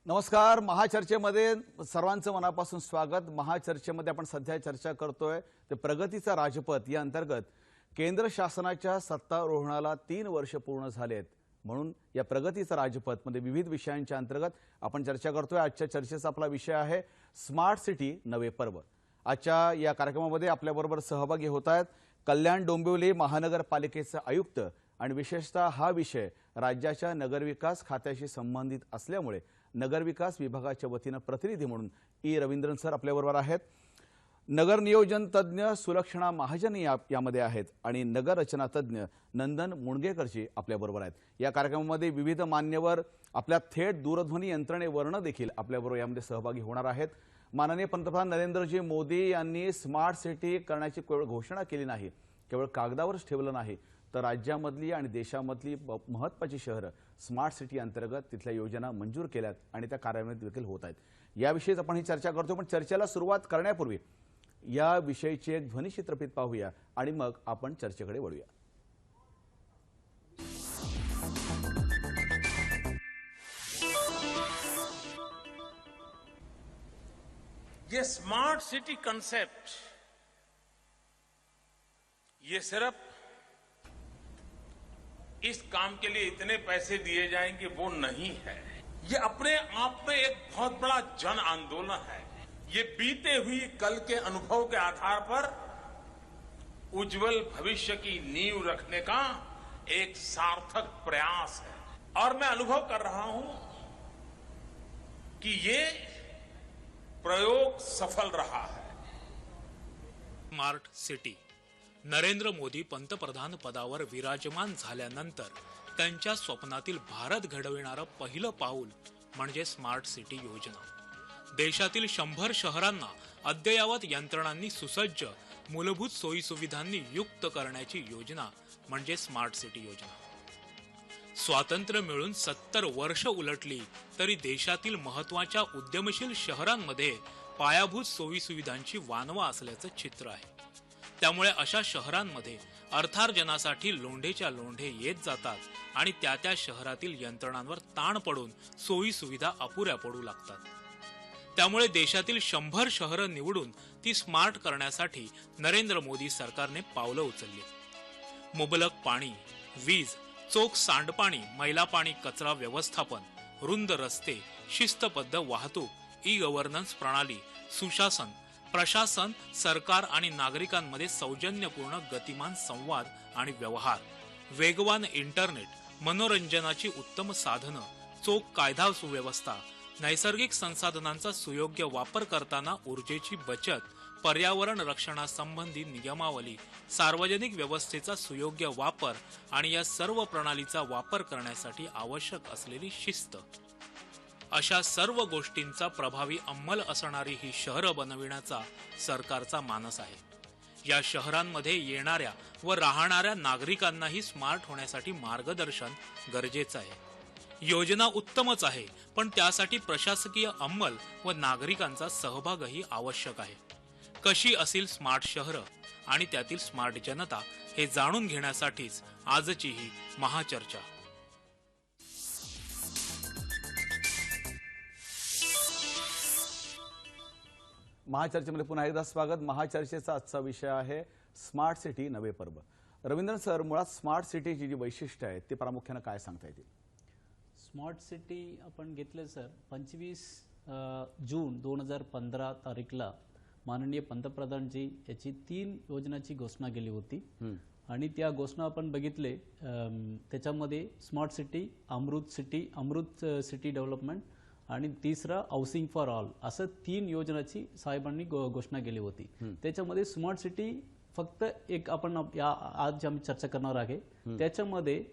नमस्कार. महाचर्चेमध्ये सर्वांचं मनापासून स्वागत. महाचर्चेमध्ये आपण सध्या चर्चा करतोय ते प्रगतीचा राजपथ या अंतर्गत केंद्र शासनाच्या सत्तारोहणाला 3 वर्ष पूर्ण झालेत, म्हणून या प्रगतीचा राजपथ मध्ये विविध विषयांच्या अंतर्गत आपण चर्चा करतोय. आजच्या चर्चेचा आपला विषय आहे स्मार्ट सिटी नवे पर्व. आजच्या या कार्यक्रमामध्ये आपल्याबरोबर सहभागी होत आहेत कल्याण डोंबिवली महानगरपालिकेचे आयुक्त आणि विशेषतः हा विषय राज्याच्या नगरविकास खात्याशी संबंधित असल्यामुळे नगरविकास विभागाच्या वतीने प्रतिनिधी म्हणून रवींद्रन सर आपल्याबरोबर आहेत. नगर नियोजन तज्ञ सुलक्षणा महाजन यामध्ये आहेत आणि नगर रचना तज्ञ नंदन मुणगेकरजी आपल्याबरोबर आहेत. या कार्यक्रमामध्ये विविध मान्यवर आपल्या थेट दूरध्वनी यंत्रणेवरने देखील आपल्याबरोबर यामध्ये सहभागी होणार आहेत. माननीय पंतप्रधान नरेंद्रजी मोदी यांनी स्मार्ट सिटी करण्याची केवळ घोषणा केली नाही, केवळ कागदावरच ठेवलं नाही, तर राज्यामधली आणि देशामधली महत्त्वाची शहरं स्मार्ट सिटी अंतर्गत तिथल्या योजना मंजूर केल्यात आणि त्या कार्यान्वित देखील होत आहेत. याविषयीच आपण ही चर्चा करतो. पण चर्चेला सुरुवात करण्यापूर्वी या विषयीचे एक ध्वनिचित्रफित पाहूया आणि मग आपण चर्चेकडे वळूया. ये स्मार्ट सिटी कंसेप्ट ये सिर्फ इस काम के लिए इतने पैसे दिए जाएंगे वो नहीं है। ये अपने आप में एक बहुत बड़ा जन आंदोलन है। ये बीते हुई कल के अनुभव के आधार पर उज्जवल भविष्य की नींव रखने का एक सार्थक प्रयास है और मैं अनुभव कर रहा हूं कि ये प्रयोग सफल रहा है। स्मार्ट सिटी नरेंद्र मोदी पंतप्रधान पदावर विराजमान झाल्यानंतर त्यांच्या स्वप्नातील भारत घडविणारं पहिलं पाऊल म्हणजे स्मार्ट सिटी योजना. देशातील 100 शहरांना अद्ययावत यंत्रणांनी सुसज्ज मूलभूत सोयीसुविधांनी युक्त करण्याची योजना म्हणजे स्मार्ट सिटी योजना. स्वातंत्र्य मिळून 70 वर्ष उलटली तरी देशातील महत्त्वाच्या उद्यमशील शहरांमध्ये पायाभूत सोयीसुविधांची वानवा असल्याचं चित्र आहे. त्यामुळे अशा शहरांमध्ये अर्थार्जनासाठी लोंढेच्या लोंढे येत जातात आणि त्या शहरातील यंत्रणांवर ताण पडून सोयी सुविधा अपुऱ्या पडू लागतात. त्यामुळे देशातील 100 शहरं निवडून ती स्मार्ट करण्यासाठी नरेंद्र मोदी सरकारने पावलं उचलली. मुबलक पाणी, वीज, चोख सांडपाणी, मैला पाणी कचरा व्यवस्थापन, रुंद रस्ते, शिस्तबद्ध वाहतूक, ई-गव्हर्नन्स प्रणाली, सुशासन, प्रशासन, सरकार आणि नागरिकांमध्ये सौजन्यपूर्ण गतिमान संवाद आणि व्यवहार, वेगवान इंटरनेट, मनोरंजनाची उत्तम साधनं, चोख कायदा सुव्यवस्था, नैसर्गिक संसाधनांचा सुयोग्य वापर करताना ऊर्जेची बचत, पर्यावरण रक्षणासंबंधी नियमावली, सार्वजनिक व्यवस्थेचा सुयोग्य वापर आणि या सर्व प्रणालीचा वापर करण्यासाठी आवश्यक असलेली शिस्त, अशा सर्व गोष्टींचा प्रभावी अंमल असणारी ही शहरं बनविण्याचा सरकारचा मानस आहे. या शहरांमध्ये येणाऱ्या व राहणाऱ्या नागरिकांनाही स्मार्ट होण्यासाठी मार्गदर्शन गरजेचं आहे. योजना उत्तमच आहे, पण त्यासाठी प्रशासकीय अंमल व नागरिकांचा सहभागही आवश्यक आहे. कशी असेल स्मार्ट शहरं आणि त्यातील स्मार्ट जनता हे जाणून घेण्यासाठीच आजची ही महाचर्चा. महाचर्चेमध्ये पुन्हा एकदा स्वागत. महाचर्चेचा आजचा विषय आहे स्मार्ट सिटी नवे पर्व. रवींद्रन सर, मुळात स्मार्ट सिटीची जी वैशिष्ट्ये आहेत ते प्रामुख्याने काय सांगता येतील? स्मार्ट सिटी आपण घेतले सर 25 जून 2015 तारीखला माननीय पंतप्रधानजी याची 3 योजनाची घोषणा केली होती आणि त्या घोषणा आपण बघितले. त्याच्यामध्ये स्मार्ट सिटी, अमृत सिटी डेव्हलपमेंट आणि तिसरा हाऊसिंग फॉर ऑल असं 3 योजनाची साहेबांनी घोषणा केली होती. त्याच्यामध्ये स्मार्ट सिटी फक्त एक आपण आज आम्ही चर्चा करणार आहे. त्याच्यामध्ये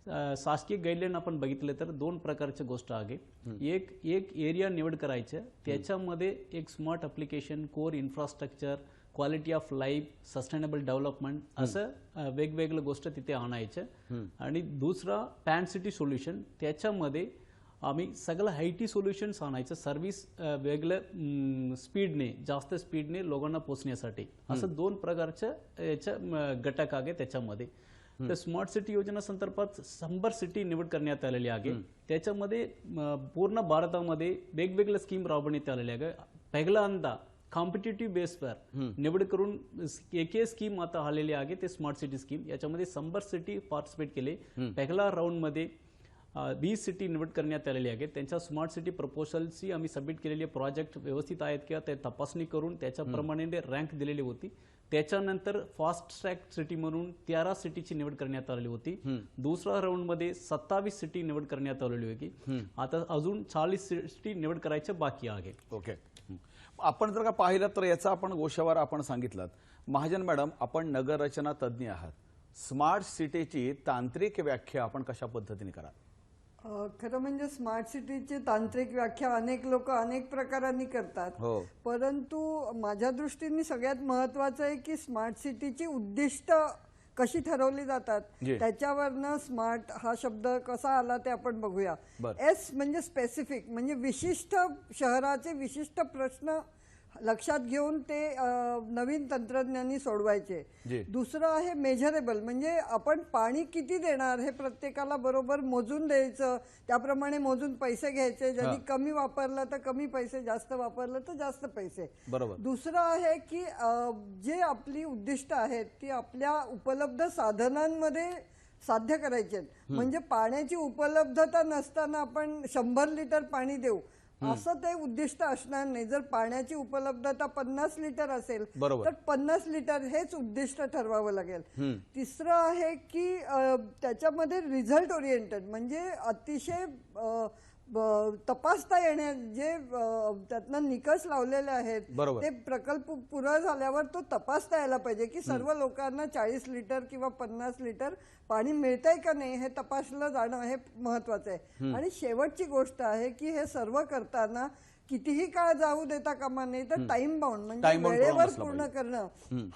शासकीय गाईडलाईन आपण बघितले तर दोन प्रकारच्या गोष्ट आहे. एक एरिया निवड करायचं, त्याच्यामध्ये एक smart application, core infrastructure, quality of life, sustainable development असं वेगवेगळ्या गोष्ट तिथे आणायचं. आणि दुसरा पॅन सिटी सोल्युशन, त्याच्यामध्ये आम्ही सगळं IT सोल्युशन्स आणायचं, सर्व्हिस वेगळं स्पीडने, जास्त स्पीडने लोकांना पोहोचण्यासाठी. असं दोन प्रकारच्या याच्या घटक आहे त्याच्यामध्ये. तर स्मार्ट सिटी योजना संदर्भात 100 सिटी निवड करण्यात आलेली आहे. त्याच्यामध्ये पूर्ण भारतामध्ये वेगवेगळ्या स्कीम राबवण्यात आलेल्या आहे. पहिल्यांदा कॉम्पिटिटिव्ह बेसवर निवड करून एक स्कीम आता आलेली आहे, ते स्मार्ट सिटी स्कीम. याच्यामध्ये 100 सिटी पार्टिसिपेट केले. पहिल्या राऊंडमध्ये 20 सिटी निवड करण्यात आलेली आहे. त्यांच्या स्मार्ट सिटी प्रपोजलची आम्ही सबमिट केलेली प्रोजेक्ट व्यवस्थित आहेत किंवा ते तपासणी करून त्याच्याप्रमाणे रँक दिलेली होती. त्याच्यानंतर फास्ट ट्रॅक सिटी म्हणून 13 सिटीची निवड करण्यात आलेली होती. दुसऱ्या राऊंडमध्ये 27 सिटी निवड करण्यात आलेली होती. आता अजून 40 सिटी निवड करायचं बाकी आहे. ओके. आपण जर का पाहिलं तर याचा आपण गोषवार आपण सांगितलं. महाजन मॅडम, आपण नगररचना तज्ज्ञ आहात. स्मार्ट सिटीची तांत्रिक व्याख्या आपण कशा पद्धतीने कराल? खरं म्हणजे स्मार्ट सिटीची तांत्रिक व्याख्या अनेक लोक अनेक प्रकारांनी करतात. परंतु माझ्या दृष्टीने सगळ्यात महत्वाचं आहे की स्मार्ट सिटीची उद्दिष्ट कशी ठरवली जातात, त्याच्यावरनं स्मार्ट हा शब्द कसा आला ते आपण बघूया. एस म्हणजे स्पेसिफिक, म्हणजे विशिष्ट शहराचे विशिष्ट प्रश्न लक्षात घेऊन ते नवीन तंत्रज्ञानाने सोडवायचे. दुसरं आहे मेजरेबल, म्हणजे आपण पाणी किती देणार हे प्रत्येकाला बरोबर मोजून द्यायचं, त्याप्रमाणे मोजून पैसे घ्यायचे. ज्यांनी कमी वापरलं तर कमी पैसे, जास्त वापरलं तर जास्त पैसे. दुसरं आहे की जे आपली उद्दिष्ट आहेत ती आपल्या उपलब्ध साधनांमध्ये साध्य करायचे. म्हणजे पाण्याची उपलब्धता नसताना आपण 100 लिटर पाणी देऊ असं ते उद्दिष्ट असणार नाही. जर पाण्याची उपलब्धता 50 लिटर असेल तर 50 लिटर हेच उद्दिष्ट ठरवावं लागेल. तिसरं आहे की त्याच्यामध्ये रिझल्ट ओरिएंटेड, म्हणजे अतिशय तपासता येण्या जे त्यातनं निकष लावलेले आहेत ते प्रकल्प पुरा झाल्यावर तो तपासता यायला पाहिजे की सर्व लोकांना 40 लिटर किंवा 50 लिटर पाणी मिळतंय का नाही हे तपासलं जाणं हे महत्वाचं आहे. आणि शेवटची गोष्ट आहे की हे सर्व करताना कितीही काळ जाऊ देता कामा नाही तर टाइम बाउंड, म्हणजे वेळेवर पूर्ण करणं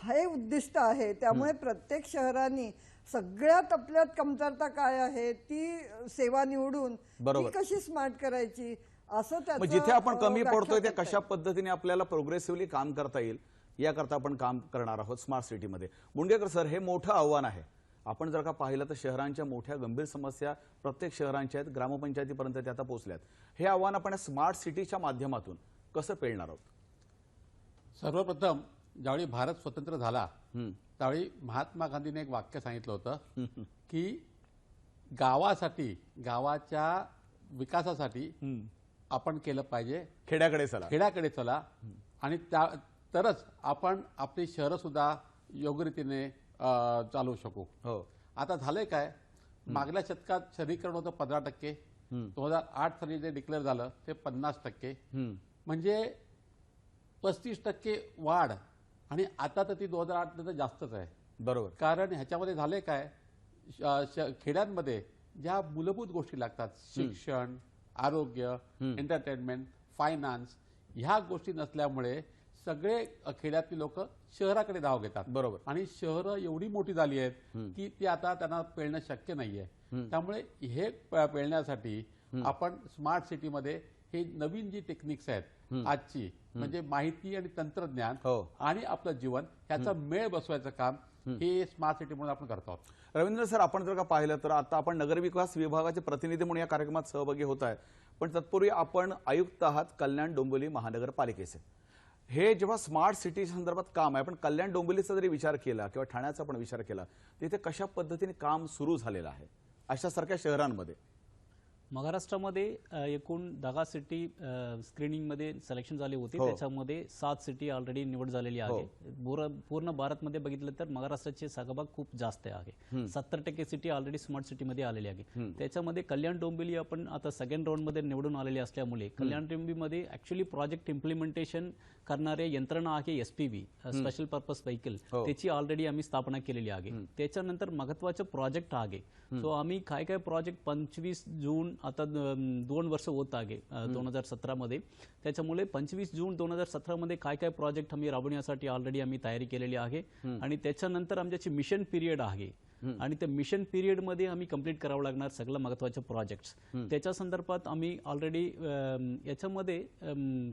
हे उद्दिष्ट आहे. त्यामुळे प्रत्येक शहरांनी सगळ्यात आपल्यात कमतरता काय आहे ती सेवा निवडून ती कशी स्मार्ट करायची असं त्याचं जिथे आपण कमी पडतोय ते कशा पद्धतीने आपल्याला प्रोग्रेसिव्हली काम करता येईल याकरता आपण काम करणार आहोत स्मार्ट सिटीमध्ये. मुंडगेकर सर, हे मोठं आव्हान आहे. आपण जर का पाहिलं तर शहरांच्या मोठ्या गंभीर समस्या प्रत्येक शहरांच्या आहेत, ग्रामपंचायतीपर्यंत ते आता पोहोचल्यात. हे आव्हान आपण स्मार्ट सिटीच्या माध्यमातून कसं पेलणार आहोत? सर्वप्रथम ज्यावेळी भारत स्वतंत्र झाला त्यावेळी महात्मा गांधीने एक वाक्य सांगितलं होतं की गावासाठी, गावाच्या विकासासाठी आपण केलं पाहिजे खेड्याकडे चला आणि तरच आपण आपली शहरं सुद्धा योग्य रीतीने चालवू शकू. आता झालंय काय, मागल्या शतकात शहरीकरण होतं 15%, 2008 साली जे डिक्लेअर झालं ते 50%, म्हणजे 35% वाढ. आणि आता तर ती 2008 नंतर जास्तच आहे. कारण ह्याच्यामध्ये झालंय काय, खेड्यांमध्ये ज्या मूलभूत गोष्टी लागतात, शिक्षण, आरोग्य, एंटरटेनमेंट, फायनान्स, ह्या गोष्टी नसल्यामुळे सगळे खेड्यातली लोक शहराकडे धाव घेतात. आणि शहरं एवढी मोठी झाली आहेत की ती आता त्यांना पेलणं शक्य नाहीये. त्यामुळे हे पेलण्यासाठी आपण स्मार्ट सिटीमध्ये हे नवीन जी टेक्निक्स आहेत आजची, म्हणजे माहिती आणि तंत्रज्ञान आणि आपलं जीवन ह्याचा मेळ बसवायचं काम हे स्मार्ट सिटी म्हणून आपण करतो आहोत. रवींद्र सर, आपण जर का पाहिलं तर आता आपण नगरविकास विभागाचे प्रतिनिधी म्हणून या कार्यक्रमात सहभागी होत आहे. पण तत्पूर्वी आपण आयुक्त आहात कल्याण डोंबिवली महानगरपालिकेचे. हे जेव्हा स्मार्ट सिटी संदर्भात काम आहे, पण कल्याण डोंबिवलीचा जरी विचार केला किंवा ठाण्याचा पण विचार केला, तिथे कशा पद्धतीने काम सुरू झालेलं आहे अशा सारख्या शहरांमध्ये? महाराष्ट्रामध्ये एकूण 10 सिटी स्क्रीनिंगमध्ये सिलेक्शन झाले होते. हो. त्याच्यामध्ये 7 सिटी ऑलरेडी निवड झालेली आहे. पूर्ण भारतमध्ये बघितलं तर महाराष्ट्राचे सहभाग खूप जास्त आहे. 70% सिटी ऑलरेडी स्मार्ट सिटीमध्ये आलेली आहे. त्याच्यामध्ये कल्याण डोंबिवली आपण आता सेकंड राऊंडमध्ये निवडून आलेले असल्यामुळे कल्याण डोंबिवलीमध्ये ऍक्च्युली प्रोजेक्ट इम्प्लिमेंटेशन करणारे यंत्रणा आहे SPV स्पेशल पर्पज व्हेकल, त्याची ऑलरेडी आम्ही स्थापना केलेली आहे. त्याच्यानंतर महत्वाचे प्रोजेक्ट आहे. सो आम्ही काय काय प्रोजेक्ट 25 जून आता 2 वर्ष होत आहे 2017 मध्ये. त्याच्यामुळे 25 जून 2017 मध्ये काय काय प्रोजेक्ट आम्ही राबवण्यासाठी ऑलरेडी आम्ही तयारी केलेली आहे. आणि त्याच्यानंतर आमच्याची मिशन पिरियड आहे आणि त्या मिशन पिरियड मध्ये आम्ही कंप्लीट करावं लागणार सगळं महत्वाचे प्रोजेक्ट्स. त्याच्या संदर्भात आम्ही ऑलरेडी याच्यामध्ये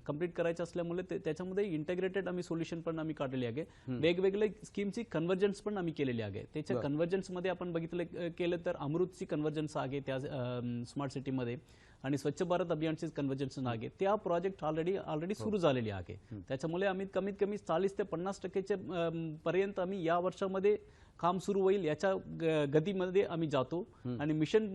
कंप्लीट करायचं असल्यामुळे त्याच्यामध्ये इंटिग्रेटेड आम्ही सोल्युशन पण आम्ही काढलेली आहे. वेगवेगळे स्कीमची कन्व्हर्जन्स पण आम्ही केलेली आहे. त्याच्या कन्व्हर्जन्स मध्ये आपण बघितलं केलं तर अमृतची कन्व्हर्जन्स आहे त्या स्मार्ट सिटीमध्ये आणि स्वच्छ भारत अभियानची कन्व्हर्जन्स आहे. त्या प्रोजेक्ट ऑलरेडी सुरू झालेली आहे. त्याच्यामुळे आम्ही कमीत कमी 40 ते 50% पर्यंत आम्ही या वर्षामध्ये काम सुरू होईल याच्या गतीमध्ये आम्ही जातो आणि मिशन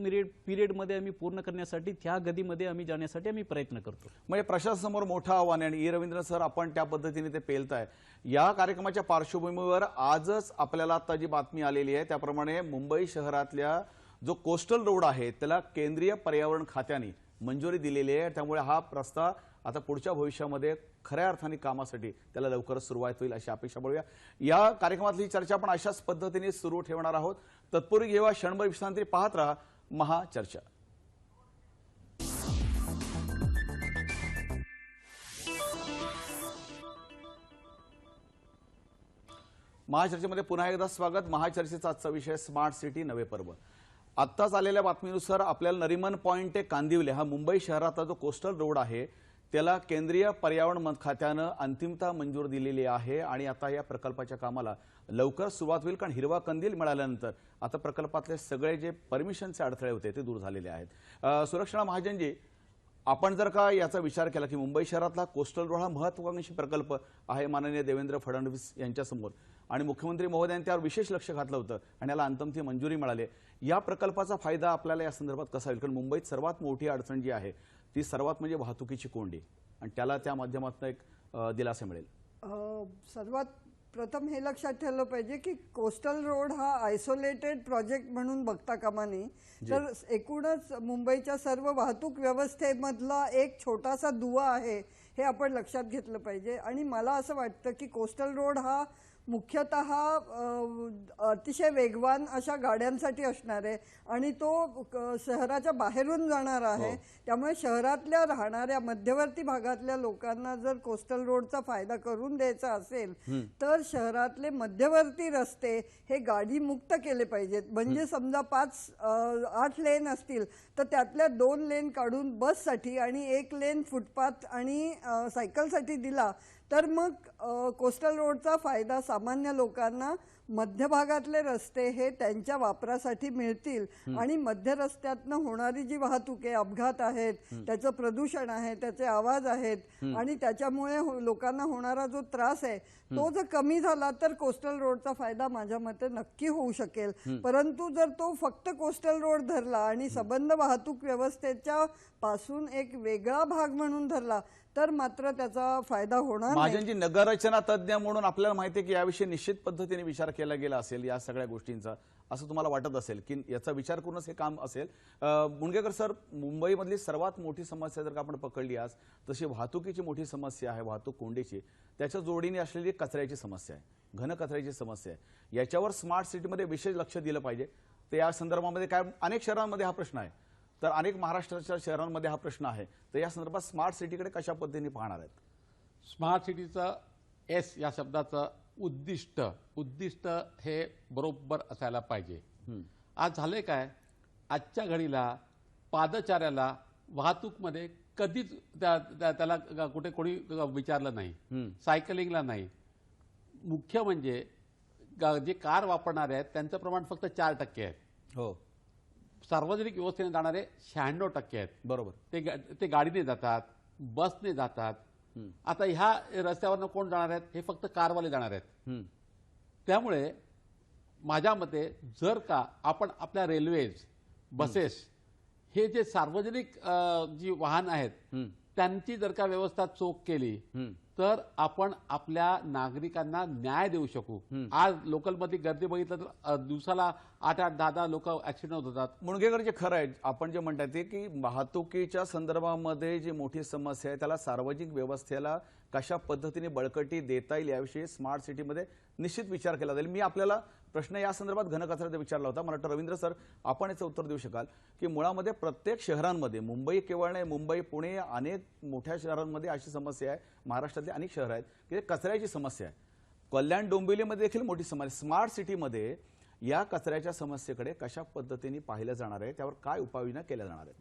पिरियड मध्ये आम्ही पूर्ण करण्यासाठी त्या गतीमध्ये आम्ही जाण्यासाठी आम्ही प्रयत्न करतो. म्हणजे प्रशासनासमोर मोठं आव्हान आहे आणि रवींद्र सर आपण त्या पद्धतीने ते पेलताय. या कार्यक्रमाच्या पार्श्वभूमीवर आजच आपल्याला आता जी बातमी आलेली आहे त्याप्रमाणे मुंबई शहरातल्या जो कोस्टल रोड आहे त्याला केंद्रीय पर्यावरण खात्याने मंजुरी दिलेली आहे. त्यामुळे हा प्रस्ताव आता पुढच्या भविष्यामध्ये खऱ्या अर्थाने कामासाठी त्याला लवकरच सुरुवात होईल अशी अपेक्षा बघूया. या कार्यक्रमातली चर्चा आपण अशाच पद्धतीने सुरू ठेवणार आहोत. तत्पूर्वी घेऊया क्षणभर विश्रांती. पाहत रहा महाचर्चा. महाचर्चेमध्ये पुन्हा एकदा स्वागत. महाचर्चेचा आजचा विषय स्मार्ट सिटी नवे पर्व. आत्ताच आलेल्या बातमीनुसार आपल्याला नरिमन पॉइंट ते कांदिवले हा मुंबई शहरातला जो कोस्टल रोड आहे त्याला केंद्रीय पर्यावरण खात्यानं अंतिमता मंजूर दिलेली आहे आणि आता या प्रकल्पाच्या कामाला लवकर सुरुवात होईल. कारण हिरवा कंदील मिळाल्यानंतर आता प्रकल्पातले सगळे जे परमिशनचे अडथळे होते ते दूर झालेले आहेत. सुरक्षणा महाजनजी, आपण जर का याचा विचार केला की मुंबई शहरातला कोस्टल रोड हा महत्त्वाकांक्षी प्रकल्प आहे माननीय देवेंद्र फडणवीस यांच्यासमोर आणि मुख्यमंत्री महोदयांनी त्यावर विशेष लक्ष घातलं होतं आणि याला अंतिम मंजुरी मिळाली. या प्रकल्पाचा फायदा आपल्याला या संदर्भात कसा होईल? कारण मुंबईत सर्वात मोठी अडचण जी आहे ती सर्वात म्हणजे वाहतुकीची कोंडी आणि त्याला त्या माध्यमातून एक दिलासा मिळेल. सर्वात प्रथम हे लक्षात ठेवलं पाहिजे की कोस्टल रोड हा आयसोलेटेड प्रोजेक्ट म्हणून बघता कामा नये. तर एकूणच मुंबईच्या सर्व वाहतूक व्यवस्थेमधला एक छोटासा दुवा आहे हे आपण लक्षात घेतलं पाहिजे. आणि मला असं वाटतं की कोस्टल रोड हा मुख्यतः अतिशय वेगवान अशा गाड्यांसाठी असणार आहे आणि तो शहराच्या बाहेरून जाणार आहे. त्यामुळे शहरातल्या राहणाऱ्या मध्यवर्ती भागातल्या लोकांना जर कोस्टल रोडचा फायदा करून द्यायचा असेल तर शहरातले मध्यवर्ती रस्ते हे गाडी मुक्त केले पाहिजेत. म्हणजे समजा 8 लेन असतील तर त्यातल्या 2 लेन काढून बससाठी आणि 1 लेन फुटपाथ आणि सायकलसाठी दिला तर मग कोस्टल रोडचा फायदा सामान्य लोकांना मध्यभागातले रस्ते हे त्यांच्या वापरासाठी मिळतील आणि मध्य रस्त्यातनं होणारी जी वाहतूक आहे, अपघात आहेत, त्याचं प्रदूषण आहे, त्याचे आवाज आहेत आणि त्याच्यामुळे लोकांना होणारा जो त्रास आहे तो जर कमी झाला तर कोस्टल रोडचा फायदा माझ्या मते नक्की होऊ शकेल. परंतु जर तो फक्त कोस्टल रोड धरला आणि संबंध वाहतूक व्यवस्थेच्या पासून एक वेगळा भाग म्हणून धरला तर मात्र त्याचा फायदा होणार नाही. महाजनजी, नगररचना तज्ज्ञ म्हणून आपल्याला माहिती आहे की याविषयी निश्चित पद्धतीने विचार केला गेला असेल या सगळ्या गोष्टींचा, असं तुम्हाला वाटत असेल की याचा विचार करूनच हे काम असेल. मुणगेकर सर, मुंबईमधली सर्वात मोठी समस्या जर का आपण पकडली आज तशी वाहतुकीची मोठी समस्या आहे, वाहतूक कोंडीची, त्याच्या जोडीने असलेली कचऱ्याची समस्या आहे, घन कचऱ्याची समस्या आहे. याच्यावर स्मार्ट सिटीमध्ये विशेष लक्ष दिलं पाहिजे. तर या संदर्भामध्ये काय अनेक शहरांमध्ये हा प्रश्न आहे, तर अनेक महाराष्ट्राच्या शहरांमध्ये हा प्रश्न आहे, तर या संदर्भात स्मार्ट सिटीकडे कशा पद्धतीने पाहणार आहेत? स्मार्ट सिटीचं S या शब्दाचं उद्दिष्ट हे बरोबर असायला पाहिजे. आज झाले काय, आजच्या घडीला पादचाऱ्याला वाहतूकमध्ये कधीच त्याला कुठे कोणी विचारलं नाही, सायकलिंगला नाही. मुख्य म्हणजे जे कार वापरणारे आहेत त्यांचं प्रमाण फक्त 4% आहे. हो, सार्वजनिक व्यवस्थेने जाणारे 96% आहेत. बरोबर. ते गाडीने जातात, बसने जातात. आता ह्या रस्त्यावरनं कोण जाणार आहेत? हे फक्त कारवाले जाणार आहेत. त्यामुळे माझ्या मते जर का आपण आपल्या रेल्वेज, बसेस हे जे सार्वजनिक जी वाहन आहेत त्यांची जर का व्यवस्था चोख केली तर आपण आपल्या नागरिकांना न्याय देऊ शकू. आज लोकलमध्ये गर्दी बघितलं तर दिवसाला 8-8, 10-10 लोक ऍक्सिडेंट होत होतात. मुणगेकर, जे खरं आहे आपण जे म्हणतात ते की वाहतुकीच्या संदर्भामध्ये जी मोठी समस्या आहे त्याला सार्वजनिक व्यवस्थेला कशा पद्धतीने बळकटी देता येईल याविषयी स्मार्ट सिटीमध्ये निश्चित विचार केला जाईल. मी आपल्याला प्रश्न या संदर्भात घनकचऱ्याचा विचारला होता. मला वाटतं रवींद्र सर आपण याचं उत्तर देऊ शकाल की मुळामध्ये प्रत्येक शहरांमध्ये, मुंबई केवळ नाही, मुंबई, पुणे, अनेक मोठ्या शहरांमध्ये अशी समस्या आहे, महाराष्ट्रातले अनेक शहर आहेत की कचऱ्याची समस्या आहे. कल्याण डोंबिवलीमध्ये देखील मोठी समस्या. स्मार्ट सिटीमध्ये या कचऱ्याच्या समस्येकडे कशा पद्धतीने पाहिलं जाणार आहे, त्यावर काय उपाययोजना केल्या जाणार आहेत?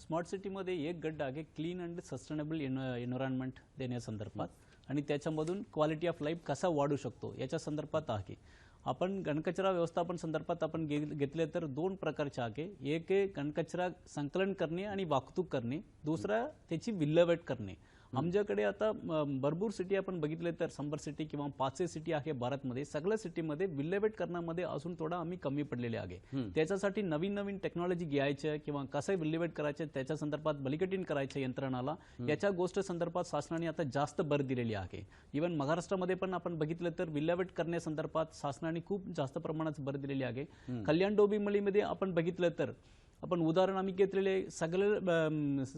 स्मार्ट सिटीमध्ये एक गड्डा आहे क्लीन अँड सस्टेनेबल एन्व्हायरमेंट देण्यासंदर्भात आणि त्याच्यामधून क्वालिटी ऑफ लाईफ कसा वाढू शकतो याच्या संदर्भात आहे. आपण घनकचरा व्यवस्थापन संदर्भात आपण घेतले तर 2 प्रकारचे आहे. एक आहे घनकचरा संकलन करणे आणि वाहतूक करणे, दुसरा त्याची विल्हेवाट करणे. आमच्याकडे आता भरपूर सिटी आपण बघितले तर संबर सिटी किंवा 5 सिटी आहे भारतमध्ये, सगळ्या सिटीमध्ये विल्हेवाट करण्यामध्ये अजून थोडा आम्ही कमी पडलेले आहे. त्याच्यासाठी नवीन नवीन टेक्नॉलॉजी घ्यायचं किंवा कसं विल्हेवाट करायचं त्याच्या संदर्भात बळकटीने करायचं यंत्रणाला, याच्या गोष्ट संदर्भात शासनाने आता जास्त भर दिलेली आहे. इव्हन महाराष्ट्रामध्ये पण आपण बघितलं तर विल्हेवाट करण्यासंदर्भात शासनाने खूप जास्त प्रमाणात भर दिलेली आहे. कल्याण डोंबिवलीमध्ये आपण बघितलं तर आपण उदाहरण आम्ही घेतलेले सगळे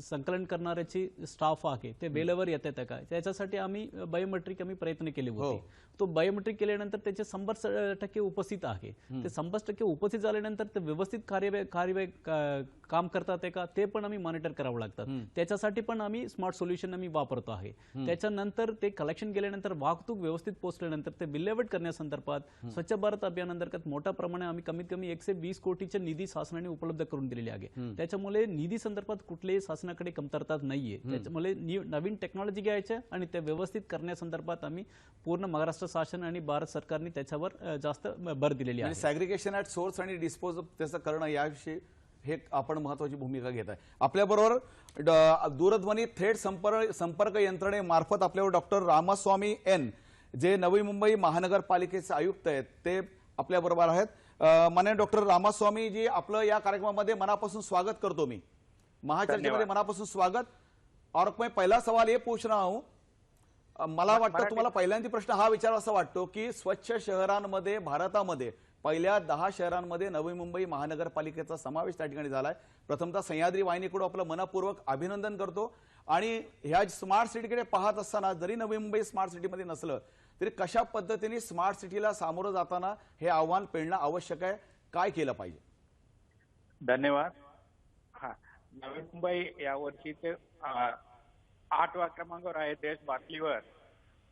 संकलन करणाऱ्याची स्टाफ आहे ते वेळेवर येतात का त्याच्यासाठी आम्ही बायोमेट्रिक आम्ही प्रयत्न केले होते. तो बायोमेट्रिक केल्यानंतर त्याचे 100% उपस्थित आहे. ते 100% उपस्थित झाल्यानंतर ते व्यवस्थित कार्यवाही काम करतात का ते पण आम्ही मॉनिटर करावं लागतात. त्याच्यासाठी पण आम्ही स्मार्ट सोल्युशन आम्ही वापरतो आहे. त्याच्यानंतर ते कलेक्शन केल्यानंतर वाहतूक व्यवस्थित पोहोचल्यानंतर ते विल्हेवाट करण्यासंदर्भात स्वच्छ भारत अभियान अंतर्गत मोठ्या प्रमाणे आम्ही कमीत कमी 120 कोटीचे निधी शासनाने उपलब्ध करून दिलेली आहे. त्याच्यामुळे निधी संदर्भात कुठलेही शासनाकडे कमतरता नाहीये. त्याच्यामुळे नवीन टेक्नॉलॉजी घ्यायच्या आणि त्या व्यवस्थित करण्यासंदर्भात आम्ही पूर्ण महाराष्ट्र शासन आणि भारत सरकारने त्याच्यावर जास्त भर दिलेली आहे. सॅग्रिगेशन ऍट सोर्स आणि डिस्पोज त्याचं करणं याविषयी हे आपण महत्वाची भूमिका घेत आहे. आपल्याबरोबर दूरध्वनी थेट संपर्क यंत्रणेमार्फत आपल्यावर डॉक्टर रामास्वामी एन, जे नवी मुंबई महानगरपालिकेचे आयुक्त आहेत, ते आपल्याबरोबर आहेत. माननीय डॉक्टर रामास्वामी जी, आपलं या कार्यक्रमामध्ये मनापासून स्वागत करतो मी. महाचर्चेमध्ये मनापासून स्वागत. और मैं पहला सवाल ये पूछ रहा हूं, मला वाटतं तुम्हाला पहिल्यांदा प्रश्न हा विचारावासा वाटतो की स्वच्छ शहरांमध्ये भारतामध्ये पहिल्या 10 शहरांमध्ये नवी मुंबई महानगरपालिकेचा समावेश त्या ठिकाणी झालाय. प्रथमतः सह्याद्री वाहिनीकडून आपलं मनपूर्वक अभिनंदन करतो. आणि ह्या स्मार्ट सिटीकडे पाहत असताना जरी नवी मुंबई स्मार्ट सिटीमध्ये नसलं तरी कशा पद्धतीने स्मार्ट सिटीला सामोरं जाताना हे आव्हान पेलणं आवश्यक आहे, काय केलं पाहिजे? धन्यवाद. हा, नवी मुंबई यावर्षी ते 8व्या क्रमांकावर आहे देश बाटलीवर.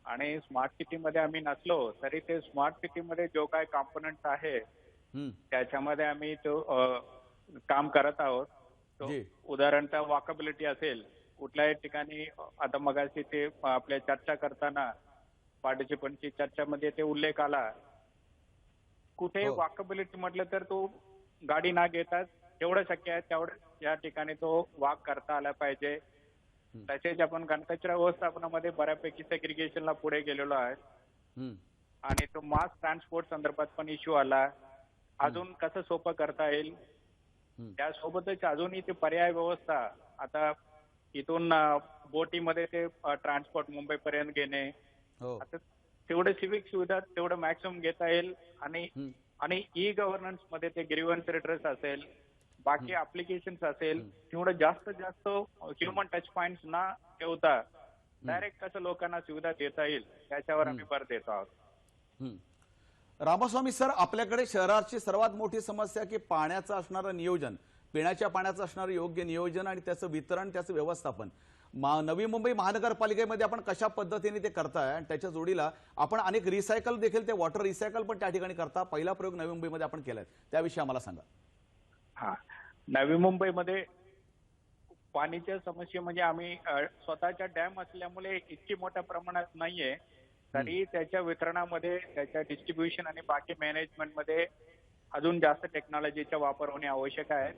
आणि स्मार्ट सिटीमध्ये आम्ही नसलो तरी ते स्मार्ट सिटीमध्ये जो काय कॉम्पोनंट आहे त्याच्यामध्ये आम्ही तो काम करत आहोत. तो उदाहरणतः वॉकेबिलिटी असेल कुठल्याही ठिकाणी. आता मगाशी ते आपल्या चर्चा करताना पार्टिसिपंटची चर्चामध्ये ते उल्लेख आला, कुठे वॉकेबिलिटी म्हटलं तर तो गाडी ना घेता जेवढं शक्य आहे तेवढं या ठिकाणी तो वॉक करता आला पाहिजे. तसेच आपण घनकचरा व्यवस्थापनामध्ये बऱ्यापैकी सेग्रिगेशनला पुढे गेलेलो आहे. आणि तो मास ट्रान्सपोर्ट संदर्भात पण इश्यू आला. अजून कसं सोपं करता येईल, त्यासोबतच अजूनही ते पर्याय व्यवस्था, आता इथून बोटीमध्ये ते ट्रान्सपोर्ट मुंबईपर्यंत घेणे, आता तेवढे सिविक सुविधा तेवढं मॅक्सिमम घेता येईल. आणि ई गव्हर्नन्स मध्ये ते ग्रीव्हन्स रिड्रेस असेल, बाकी ऍप्लिकेशन्स असेल, तेवढं जास्त ह्युमन टच पॉइंट्स ना ठेवता डायरेक्ट कसं लोकांना सुविधा देता येईल त्याच्यावर आम्ही भर देतो आहोत. रामास्वामी सर, आपल्याकडे शहराची सर्वात मोठी समस्या की पाण्याचं असणारं नियोजन, पिण्याच्या पाण्याचं असणारं योग्य नियोजन आणि त्याचं वितरण, त्याचं व्यवस्थापन नवी मुंबई महानगरपालिकेमध्ये आपण कशा पद्धतीने ते करताय आणि त्याच्या जोडीला आपण अनेक रिसायकल देखील, ते वॉटर रिसायकल पण त्या ठिकाणी करता. पहिला प्रयोग नवी मुंबईमध्ये आपण केलाय, त्याविषयी आम्हाला सांगा. हा, नवी मुंबईमध्ये पाणीच्या समस्या म्हणजे आम्ही स्वतःच्या डॅम असल्यामुळे इतकी मोठ्या प्रमाणात नाहीये, तरी त्याच्या वितरणामध्ये, त्याच्या डिस्ट्रीब्युशन आणि बाकी मॅनेजमेंटमध्ये अजून जास्त टेक्नॉलॉजीचा वापर होणे आवश्यक आहे.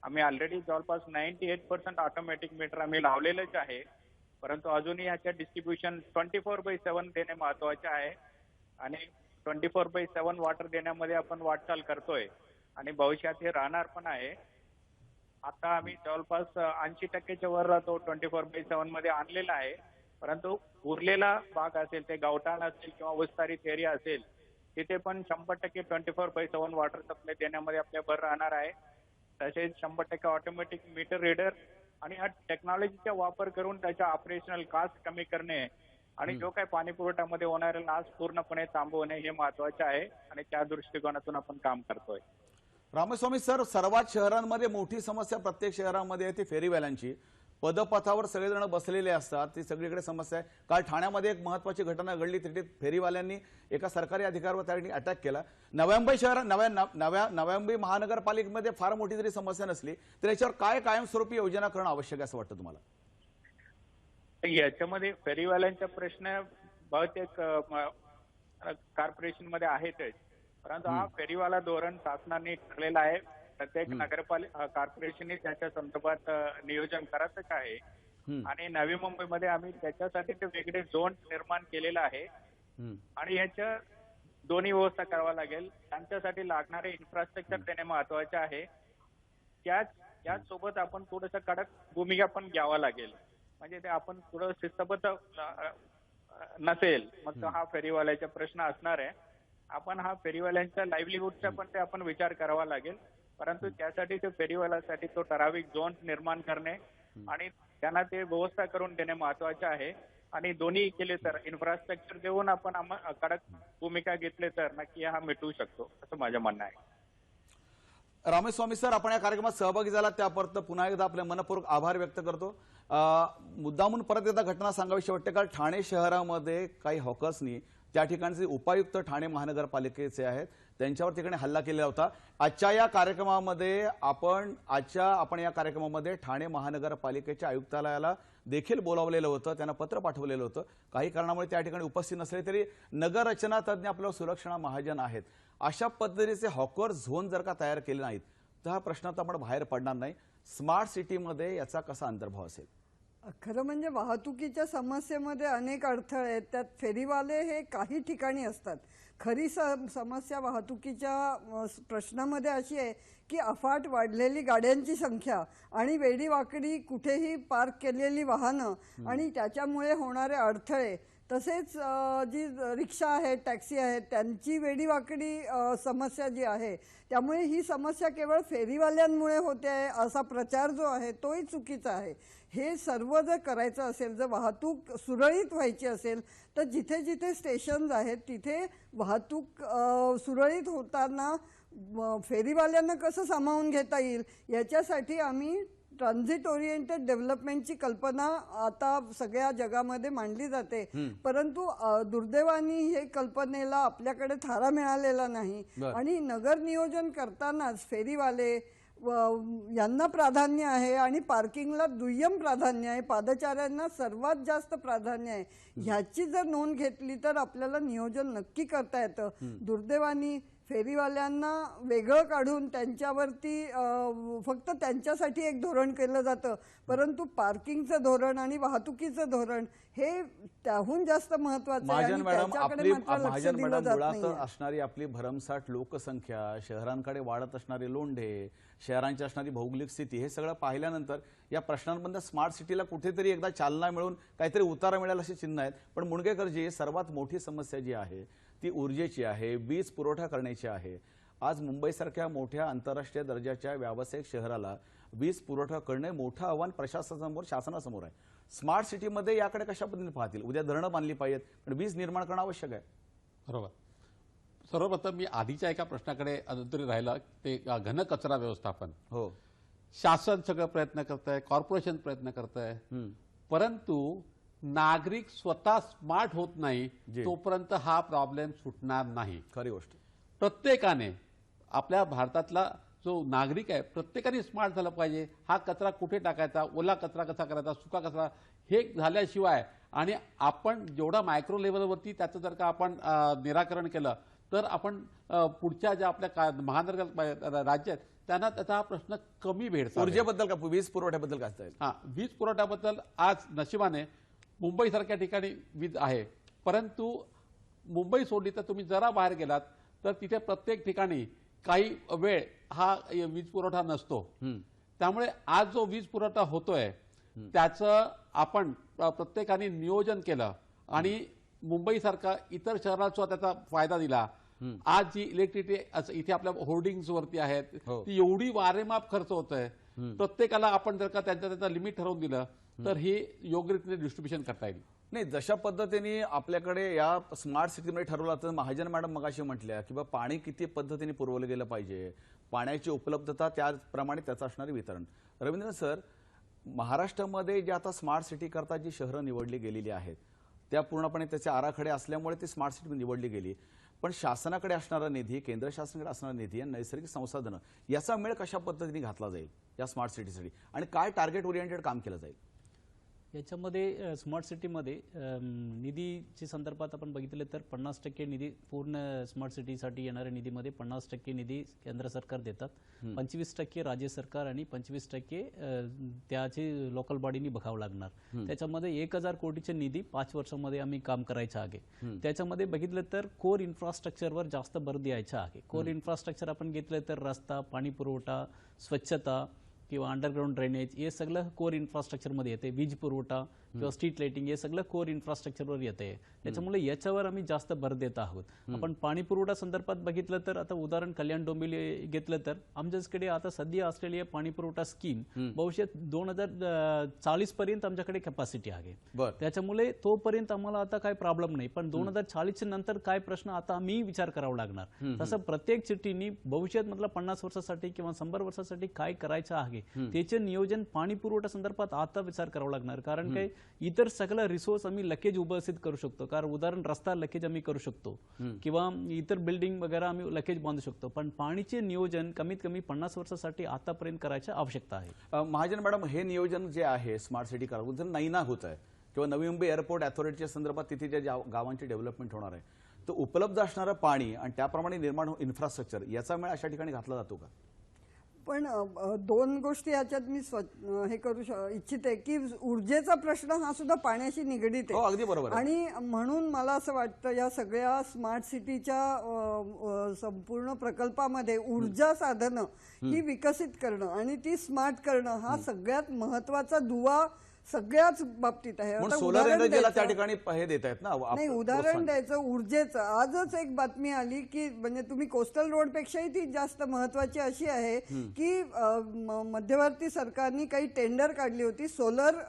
आम्ही ऑलरेडी जवळपास 98% ऑटोमॅटिक मीटर आम्ही लावलेलेच आहे, परंतु अजूनही ह्याच्या डिस्ट्रीब्युशन 24/7 देणे महत्वाचे आहे. आणि 24/7 वॉटर देण्यामध्ये आपण वाटचाल करतोय आणि भविष्यात हे राहणार पण आहे. आता आम्ही जवळपास 80%च्या वर तो 24/7 मध्ये आणलेला आहे. परंतु उरलेला भाग असेल, ते गावठाण असेल किंवा विस्तारित एरिया असेल, तिथे पण 100% 24/7 वॉटर सप्लाय देण्यामध्ये आपल्या भर राहणार आहे. तसेच 100% ऑटोमॅटिक मीटर रीडर आणि हा टेक्नॉलॉजीचा वापर करून त्याच्या ऑपरेशनल कॉस्ट कमी करणे आणि जो काही पाणी पुरवठ्यामध्ये होणारा लॉस पूर्णपणे थांबवणे हे महत्वाचे आहे आणि त्या दृष्टिकोनातून आपण काम करतोय. रामस्वामी सर, सर्वात शहरांमध्ये मोठी समस्या प्रत्येक शहरामध्ये आहे ती फेरीवाल्यांची. पदपथावर सगळेजण बसलेले असतात, ती सगळीकडे समस्या आहे. काल ठाण्यामध्ये एक महत्वाची घटना घडली, तिथे फेरीवाल्यांनी एका सरकारी अधिकाऱ्यावर त्या ठिकाणी अटॅक केला. नवी मुंबई महानगरपालिकेमध्ये फार मोठी जरी समस्या नसली तर याच्यावर काय कायमस्वरूपी योजना करणं आवश्यक आहे असं वाटतं तुम्हाला? याच्यामध्ये फेरीवाल्यांचा प्रश्न बहुतेक कॉर्पोरेशन मध्ये आहेतच, परंतु हा फेरीवाला धोरण शासनाने ठरलेला आहे. प्रत्येक नगरपालिका कॉर्पोरेशनने त्याच्या संदर्भात नियोजन करतच आहे आणि नवी मुंबईमध्ये आम्ही त्याच्यासाठी ते वेगळे झोन निर्माण केलेला आहे आणि याच्या दोन्ही व्यवस्था करावा लागेल. त्यांच्यासाठी लागणारे इन्फ्रास्ट्रक्चर देणे महत्वाचे आहे. त्याच सोबत आपण थोडंसं कडक भूमिका पण घ्यावा लागेल. म्हणजे ते आपण थोडं शिस्तबद्ध नसेल मग तो हा फेरीवाल्याचा प्रश्न असणार आहे. आपण हा फेरीवाल्यांच्या लाईव्हलीहूडचा पण ते आपण विचार करावा लागेल. परंतु त्यासाठी ते फेरीवाल्यासाठी तो ठराविक झोन निर्माण करणे आणि त्यांना ते व्यवस्था करून देणे महत्वाचे आहे. आणि दोन्ही केले तर इन्फ्रास्ट्रक्चर देऊन आपण कडक भूमिका घेतली तर नक्की हा मिटवू शकतो असं माझं म्हणणं आहे. रामेस्वामी सर, आपण या कार्यक्रमात सहभागी झाला त्यापर्यंत पुन्हा एकदा आपले मनपूर्वक आभार व्यक्त करतो. मुद्दामून परत एकदा घटना सांगावीशी वाटते. काल ठाणे शहरामध्ये काही हॉकर्सनी त्या ठिकाणचे उपायुक्त ठाणे महानगरपालिकेचे आहेत त्यांच्यावर ठिकाणी हल्ला केला होता. आजच्या या कार्यक्रमामध्ये आपण या कार्यक्रमामध्ये ठाणे महानगरपालिकेच्या आयुक्तालयाला देखील बोलावलेलं होतं, त्यांना पत्र पाठवलेलं होतं. काही कारणामुळे त्या ठिकाणी उपस्थित नसले तरी नगररचना तज्ज्ञ आपल्या सुलक्षणा महाजन आहेत. अशा पद्धतीचे हॉकर झोन जर का तयार केले नाहीत तर हा प्रश्न तर आपण बाहेर पडणार नाही. स्मार्ट सिटीमध्ये याचा कसा अंतर्भाव असेल? खरं म्हणजे वाहतुकीच्या समस्येमध्ये अनेक अडथळे आहेत. त्यात फेरीवाले हे काही ठिकाणी असतात. खरी समस्या वाहतुकीच्या प्रश्नामध्ये अशी आहे की अफाट वाढलेली गाड्यांची संख्या आणि वेडीवाकडी कुठेही पार्क केलेली वाहनं आणि त्याच्यामुळे होणारे अडथळे, तसेच जी रिक्षा आहेत, टॅक्सी आहेत, त्यांची वेडीवाकडी समस्या जी आहे. त्यामुळे ही समस्या केवळ फेरीवाल्यांमुळे होते आहे असा प्रचार जो आहे तोही चुकीचा आहे. हे सर्व जर करायचं असेल, जर वाहतूक सुरळीत व्हायची असेल तर जिथे जिथे स्टेशन्स आहेत तिथे वाहतूक सुरळीत होताना फेरीवाल्यांना कसं सामावून घेता येईल याच्यासाठी आम्ही ट्रान्झिट ओरिएंटेड डेव्हलपमेंटची कल्पना आता सगळ्या जगामध्ये मांडली जाते. परंतु दुर्दैवाने हे कल्पनेला आपल्याकडे थारा मिळालेला नाही आणि नगर नियोजन करतानाच फेरीवाले यांना प्राधान्य आहे आणि पार्किंगला दुय्यम प्राधान्य आहे, पादचाऱ्यांना सर्वात जास्त प्राधान्य आहे. ह्याची जर नोंद घेतली तर आपल्याला नियोजन नक्की करता येतं. दुर्दैवाने फेरीवाल्यांना वेगळं काढून त्यांच्यावरती फक्त त्यांच्यासाठी एक धोरण केलं जातं, परंतु पार्किंगचं धोरण आणि वाहतुकीचं धोरण हे त्याहून जास्त महत्वाचं आहे आणि त्याच्याकडे मात्र लक्ष दिलं जात नाही. असणारी आपली भरमसाठ लोकसंख्या, शहरांकडे वाढत असणारे लोंढे, शहरांची असणारी भौगोलिक स्थिती, हे सगळं पाहिल्यानंतर या प्रश्नांमध्ये स्मार्ट सिटीला कुठेतरी एकदा चालना मिळून काहीतरी उतारा मिळेल असे चिन्ह आहेत. पण मुणगेकरजी, सर्वात मोठी समस्या जी आहे ती ऊर्जेची आहे, वीज पुरवठा करण्याची आहे. आज मुंबईसारख्या मोठ्या आंतरराष्ट्रीय दर्जाच्या व्यावसायिक शहराला वीज पुरवठा करणे मोठं आव्हान प्रशासनासमोर, शासनासमोर आहे. स्मार्ट सिटीमध्ये याकडे कशा पद्धतीने पाहतील? उद्या धरणं बांधली पाहिजेत, पण वीज निर्माण करणं आवश्यक आहे. बरोबर. सर्वप्रथम मी आधीच्या एका प्रश्नाकडे अजून तरी राहिला, ते घन कचरा व्यवस्थापन. हो, शासन सगळं प्रयत्न करत आहे, कॉर्पोरेशन प्रयत्न करत आहे, परंतु नागरिक स्वतः स्मार्ट होत नाही तोपर्यंत हा प्रॉब्लेम सुटणार नाही. खरी गोष्ट. प्रत्येकाने, आपल्या भारतातला जो नागरिक आहे प्रत्येकाने स्मार्ट झालं पाहिजे. हा कचरा कुठे टाकायचा, ओला कचरा कसा करायचा, सुका कचरा, हे झाल्याशिवाय आणि आपण जेवढा मायक्रो लेवलवरती त्याचं जर का आपण निराकरण केलं तर आपण पुढच्या ज्या आपल्या महानगर राज्य आहेत त्यांना त्याचा प्रश्न कमी भेडसावेल. ऊर्जेबद्दल का, वीज पुरवठ्याबद्दल काय सांगता येईल? वीज पुरवठ्याबद्दल आज नशिबाने मुंबईसारख्या ठिकाणी वीज आहे, परंतु मुंबई सोडली तर तुम्ही जरा बाहेर गेलात तर तिथे प्रत्येक ठिकाणी काही वेळ हा वीज पुरवठा नसतो. त्यामुळे आज जो वीज पुरवठा होतोय त्याचं आपण प्रत्येकाने नियोजन केलं आणि मुंबईसारखा इतर शहरात सुद्धा त्याचा फायदा दिला. आज जी इलेक्ट्रिसिटी इथे आपल्या होर्डिंग्स वरती आहेत ती एवढी वारेमाप खर्च होत आहे. प्रत्येकाला आपण जर का त्यांचं लिमिट ठरवून दिलं तर हे योग्य रीतीने डिस्ट्रीब्युशन करता येईल. नाही, जशा पद्धतीने आपल्याकडे या स्मार्ट सिटीमध्ये ठरवलं तर महाजन मॅडम मगाशी म्हटल्या की पाणी किती पद्धतीने पुरवलं गेलं पाहिजे, पाण्याची उपलब्धता त्याप्रमाणे त्याचं असणारे वितरण. रवींद्र सर, महाराष्ट्रामध्ये जे आता स्मार्ट सिटी करता जी शहरं निवडली गेलेली आहेत त्या पूर्णपणे त्याचे आराखडे असल्यामुळे ती स्मार्ट सिटी निवडली गेली, पण शासनाकडे असणारा निधी, केंद्र शासनाकडे असणारा निधी आणि नैसर्गिक संसाधनं याचा मेळ कशा पद्धतीने घातला जाईल या स्मार्ट सिटीसाठी आणि काय टार्गेट ओरिएंटेड काम केलं जाईल? याच्यामध्ये स्मार्ट सिटीमध्ये निधीच्या संदर्भात आपण बघितलं तर 50% निधी पूर्ण स्मार्ट सिटीसाठी येणाऱ्या निधीमध्ये 50% निधी केंद्र सरकार देतात, 25% राज्य सरकार आणि 25% त्याची लोकल बॉडीनी बघावं लागणार. त्याच्यामध्ये 1000 कोटीचे निधी 5 वर्षामध्ये आम्ही काम करायचं आहे. त्याच्यामध्ये बघितलं तर कोर इन्फ्रास्ट्रक्चरवर जास्त भर द्यायचा आहे. कोर इन्फ्रास्ट्रक्चर आपण घेतलं तर रस्ता, पाणी पुरवठा, स्वच्छता किंवा अंडरग्राउंड ड्रेनेज हे सगळं कोर इन्फ्रास्ट्रक्चरमध्ये येते. वीज पुरवठा किंवा स्ट्रीट लाइटिंग हे सगळं कोर इन्फ्रास्ट्रक्चरवर येते. त्याच्यामुळे याच्यावर आम्ही जास्त भर देत आहोत. आपण पाणी पुरवठा संदर्भात बघितलं तर आता उदाहरण कल्याण डोंबिवली घेतलं तर आमच्याकडे आता सध्या असलेली पाणी पुरवठा स्कीम भविष्यात 2040 पर्यंत आमच्याकडे कॅपॅसिटी आहे. त्याच्यामुळे तोपर्यंत आम्हाला आता काय प्रॉब्लेम नाही, पण 2040 नंतर काय प्रश्न आता आम्ही विचार करावा लागणार. तसं प्रत्येक सिटीनी भविष्यात मतलब 50 वर्षासाठी किंवा 100 वर्षासाठी काय करायचं आहे त्याचे नियोजन पाणी पुरवठा संदर्भात आता विचार करावा लागणार. कारण काय इतर सगळं रिसोर्स आम्ही लकेज उपस्थित करू शकतो. कारण उदाहरण रस्ता लकेज आम्ही करू शकतो किंवा इतर बिल्डिंग वगैरे आम्ही लकेज बांधू शकतो, पण पाणीचे नियोजन कमीत कमी 50 वर्षासाठी आतापर्यंत करायची आवश्यकता आहे. महाजन मॅडम, हे नियोजन जे आहे स्मार्ट सिटी करावं जर नैना होत आहे किंवा नवी मुंबई एअरपोर्ट अथॉरिटीच्या संदर्भात तिथे ज्या गावांची डेव्हलपमेंट होणार आहे तर उपलब्ध असणारं पाणी आणि त्याप्रमाणे निर्माण इन्फ्रास्ट्रक्चर याचा मेळ अशा ठिकाणी घातला जातो का? पण दोन गोष्टी याच्यात मी हे करू इच्छिते की ऊर्जेचा प्रश्न हा सुद्धा पाण्याशी निगडीत हो, अगदी बरोबर आहे. आणि म्हणून मला असं वाटतं या सगळ्या स्मार्ट सिटीच्या संपूर्ण प्रकल्पामध्ये ऊर्जा साधनं ही विकसित करणं आणि ती स्मार्ट करणं हा सगळ्यात महत्वाचा दुवा सगळ्याच बाबतीत आहे. आता सोलर एनर्जीला त्या ठिकाणी हे देत आहेत ना. नाही, उदाहरण द्यायचं ऊर्जेचं. आजच एक बातमी आली की म्हणजे तुम्ही कोस्टल रोड पेक्षाही ती जास्त महत्वाची अशी आहे की मध्यवर्ती सरकारने काही टेंडर काढली होती सोलर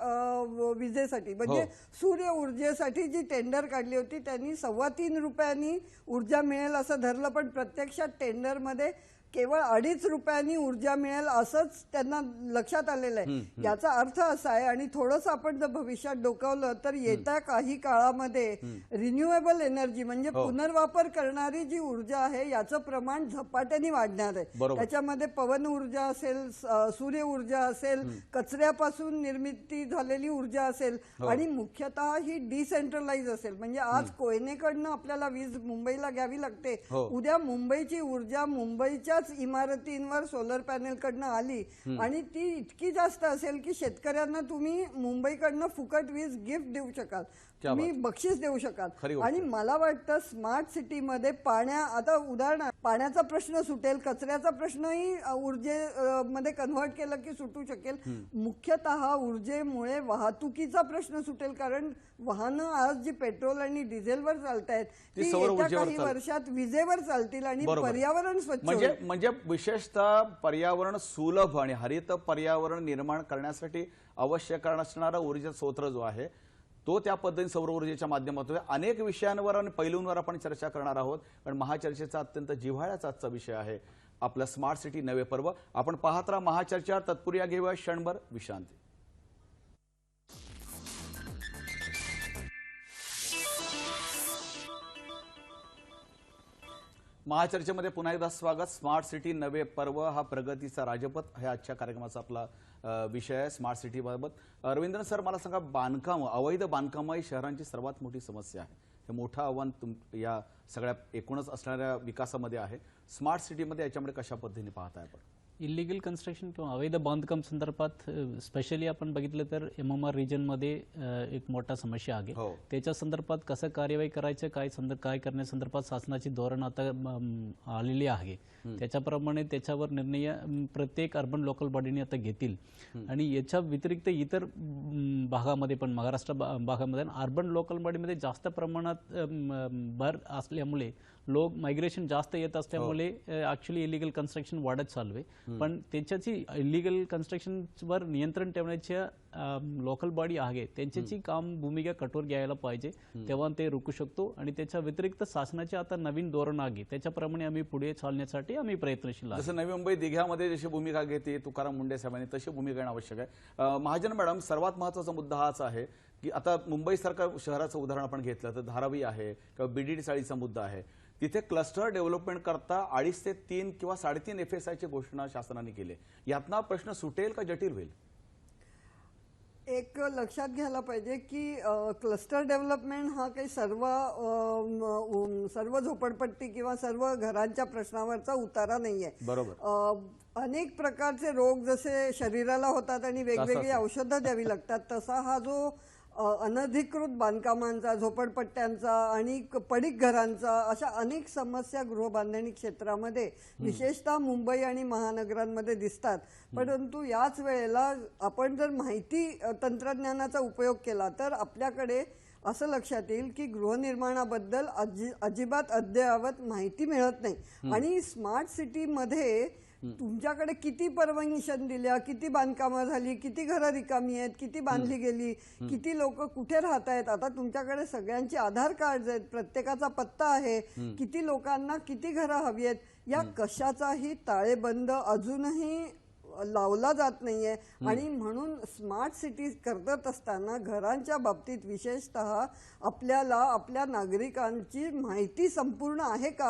विजेसाठी, म्हणजे सूर्य ऊर्जेसाठी जी टेंडर काढली होती त्यांनी 3.25 रुपयांनी ऊर्जा मिळेल असं धरलं, पण प्रत्यक्षात टेंडरमध्ये केवळ 2.5 रुपयांनी ऊर्जा मिळेल असंच त्यांना लक्षात आलेलं आहे. याचा अर्थ असा आहे, आणि थोडंसं आपण जर भविष्यात डोकावलं तर येत्या काही काळामध्ये रिन्युएबल एनर्जी म्हणजे पुनर्वापर करणारी जी ऊर्जा आहे याचं प्रमाण झपाट्याने वाढणार आहे. त्याच्यामध्ये पवन ऊर्जा असेल, सूर्य ऊर्जा असेल, कचऱ्यापासून निर्मिती झालेली ऊर्जा असेल आणि मुख्यतः ही डिसेंट्रलाइज असेल. म्हणजे आज कोयनेकडनं आपल्याला वीज मुंबईला घ्यावी लागते, उद्या मुंबईची ऊर्जा मुंबईच्या इमारतींवर सोलर पॅनेल कडनं आली आणि ती इतकी जास्त असेल की शेतकऱ्यांना तुम्ही मुंबईकडनं फुकट वीज गिफ्ट देऊ शकाल, तुम्ही बक्षीस देऊ शकाल. आणि मला वाटतं स्मार्ट सिटीमध्ये आता उदाहरण पाण्याचा प्रश्न सुटेल, कचऱ्याचा प्रश्नही ऊर्जेमध्ये कन्व्हर्ट केलं की सुटू शकेल. मुख्यतः ऊर्जेमुळे वाहतुकीचा प्रश्न सुटेल, कारण वाहनं आज जी पेट्रोल आणि डिझेलवर चालतायत ती येत्या काही वर्षात विजेवर चालतील आणि पर्यावरण स्वच्छ म्हणजे विशेषतः पर्यावरण सुलभ आणि हरित पर्यावरण निर्माण करण्यासाठी आवश्यक असणारा ऊर्जा स्रोत जो आहे तो त्या पद्धतीने सौर ऊर्जेच्या माध्यमातून अनेक विषयांवर आणि पैलूंवर आपण चर्चा करणार आहोत. पण महाचर्चेचा अत्यंत जिव्हाळ्याचा आजचा विषय आहे आपला स्मार्ट सिटी नवे पर्व. आपण पाहत राहा महाचर्चा. तत्पूर्वी घेऊया क्षणभर विश्रांती. महाचर्चेमध्ये पुन्हा एकदा स्वागत. स्मार्ट सिटी नवे पर्व हा प्रगतीचा राजपथ हे आजच्या कार्यक्रमाचा आपला विषय आहे स्मार्ट सिटी बाबत. रवींद्र सर, मला सांगा, बांधकाम, अवैध बांधकाम ही शहरांची सर्वात मोठी समस्या आहे. हे मोठं आव्हान या सगळ्या एकूणच असणाऱ्या विकासामध्ये आहे. स्मार्ट सिटीमध्ये याच्यामध्ये कशा पद्धतीने पाहताय आपण? इलिगल कन्स्ट्रक्शन किंवा अवैध बांधकाम संदर्भात स्पेशली आपण बघितलं तर MMR रिजनमध्ये एक मोठा समस्या आहे. त्याच्या संदर्भात कसं कार्यवाही करायचं, काय करण्यासंदर्भात शासनाची धोरण आता आलेली आहे. त्याच्याप्रमाणे त्याच्यावर निर्णय प्रत्येक अर्बन लोकल बॉडीने आता घेतील. आणि याच्या व्यतिरिक्त इतर भागामध्ये पण महाराष्ट्र भागामध्ये अर्बन लोकल बॉडीमध्ये जास्त प्रमाणात भर असल्यामुळे लोक मायग्रेशन जास्त येत असल्यामुळे ऍक्च्युली इलिगल कन्स्ट्रक्शन वाढत चालू आहे. पण त्याच्याची इलिगल कन्स्ट्रक्शनवर नियंत्रण ठेवण्याच्या लोकल बॉडी आहे त्यांच्याची काम भूमिका कठोर घ्यायला पाहिजे, तेव्हा ते रोखू शकतो. आणि त्याच्या व्यतिरिक्त शासनाचे आता नवीन धोरण आहे त्याच्याप्रमाणे आम्ही पुढे चालण्यासाठी आम्ही प्रयत्नशील आहोत. जसं नवी मुंबई दिघ्यामध्ये जशी भूमिका घेते तुकाराम मुंडे साहेबांनी तशी भूमिका घेणं आवश्यक आहे. महाजन मॅडम, सर्वात महत्त्वाचा मुद्दा हाच आहे की आता मुंबईसारख्या शहराचं उदाहरण आपण घेतलं तर धारावी आहे किंवा BDD चाळीचा मुद्दा आहे. तिथे क्लस्टर डेव्हलपमेंट करता 2.5 ते 3 किंवा 3.5 FSIची घोषणा शासनाने केली. यातना प्रश्न सुटेल का जटिल होईल? एक लक्षात घ्यायला पाहिजे की क्लस्टर डेव्हलपमेंट हा काही सर्व झोपडपट्टी किंवा सर्व घरांच्या प्रश्नावरचा उतारा नाहीये. बरोबर. अनेक प्रकारचे रोग जसे शरीराला होतात आणि वेगवेगळी औषधं द्यावी लागतात, तसा हा जो अनधिकृत बांधकामांचा, झोपडपट्ट्यांचा आणि पडीक घरांचा अशा अनेक समस्या गृहबांधणी क्षेत्रामध्ये विशेषतः मुंबई आणि महानगरांमध्ये दिसतात. परंतु याच वेळेला आपण जर माहिती तंत्रज्ञानाचा उपयोग केला तर आपल्याकडे असं लक्षात येईल की गृहनिर्माणाबद्दल अजिबात अद्ययावत माहिती मिळत नाही. आणि स्मार्ट सिटीमध्ये तुमच्याकडे किती परमिशन दिल्या, किती बांधकामं झाली, किती घरं रिकामी आहेत, किती बांधली गेली, किती लोक कुठे राहत आहेत, आता तुमच्याकडे सगळ्यांची आधार कार्ड आहेत, प्रत्येकाचा पत्ता आहे, किती लोकांना किती घरं हवी आहेत, या कशाचाही ताळेबंद अजूनही लावला जात नाहीये. आणि म्हणून स्मार्ट सिटी करत असताना घरांच्या बाबतीत विशेषतः आपल्याला आपल्या नागरिकांची माहिती संपूर्ण आहे का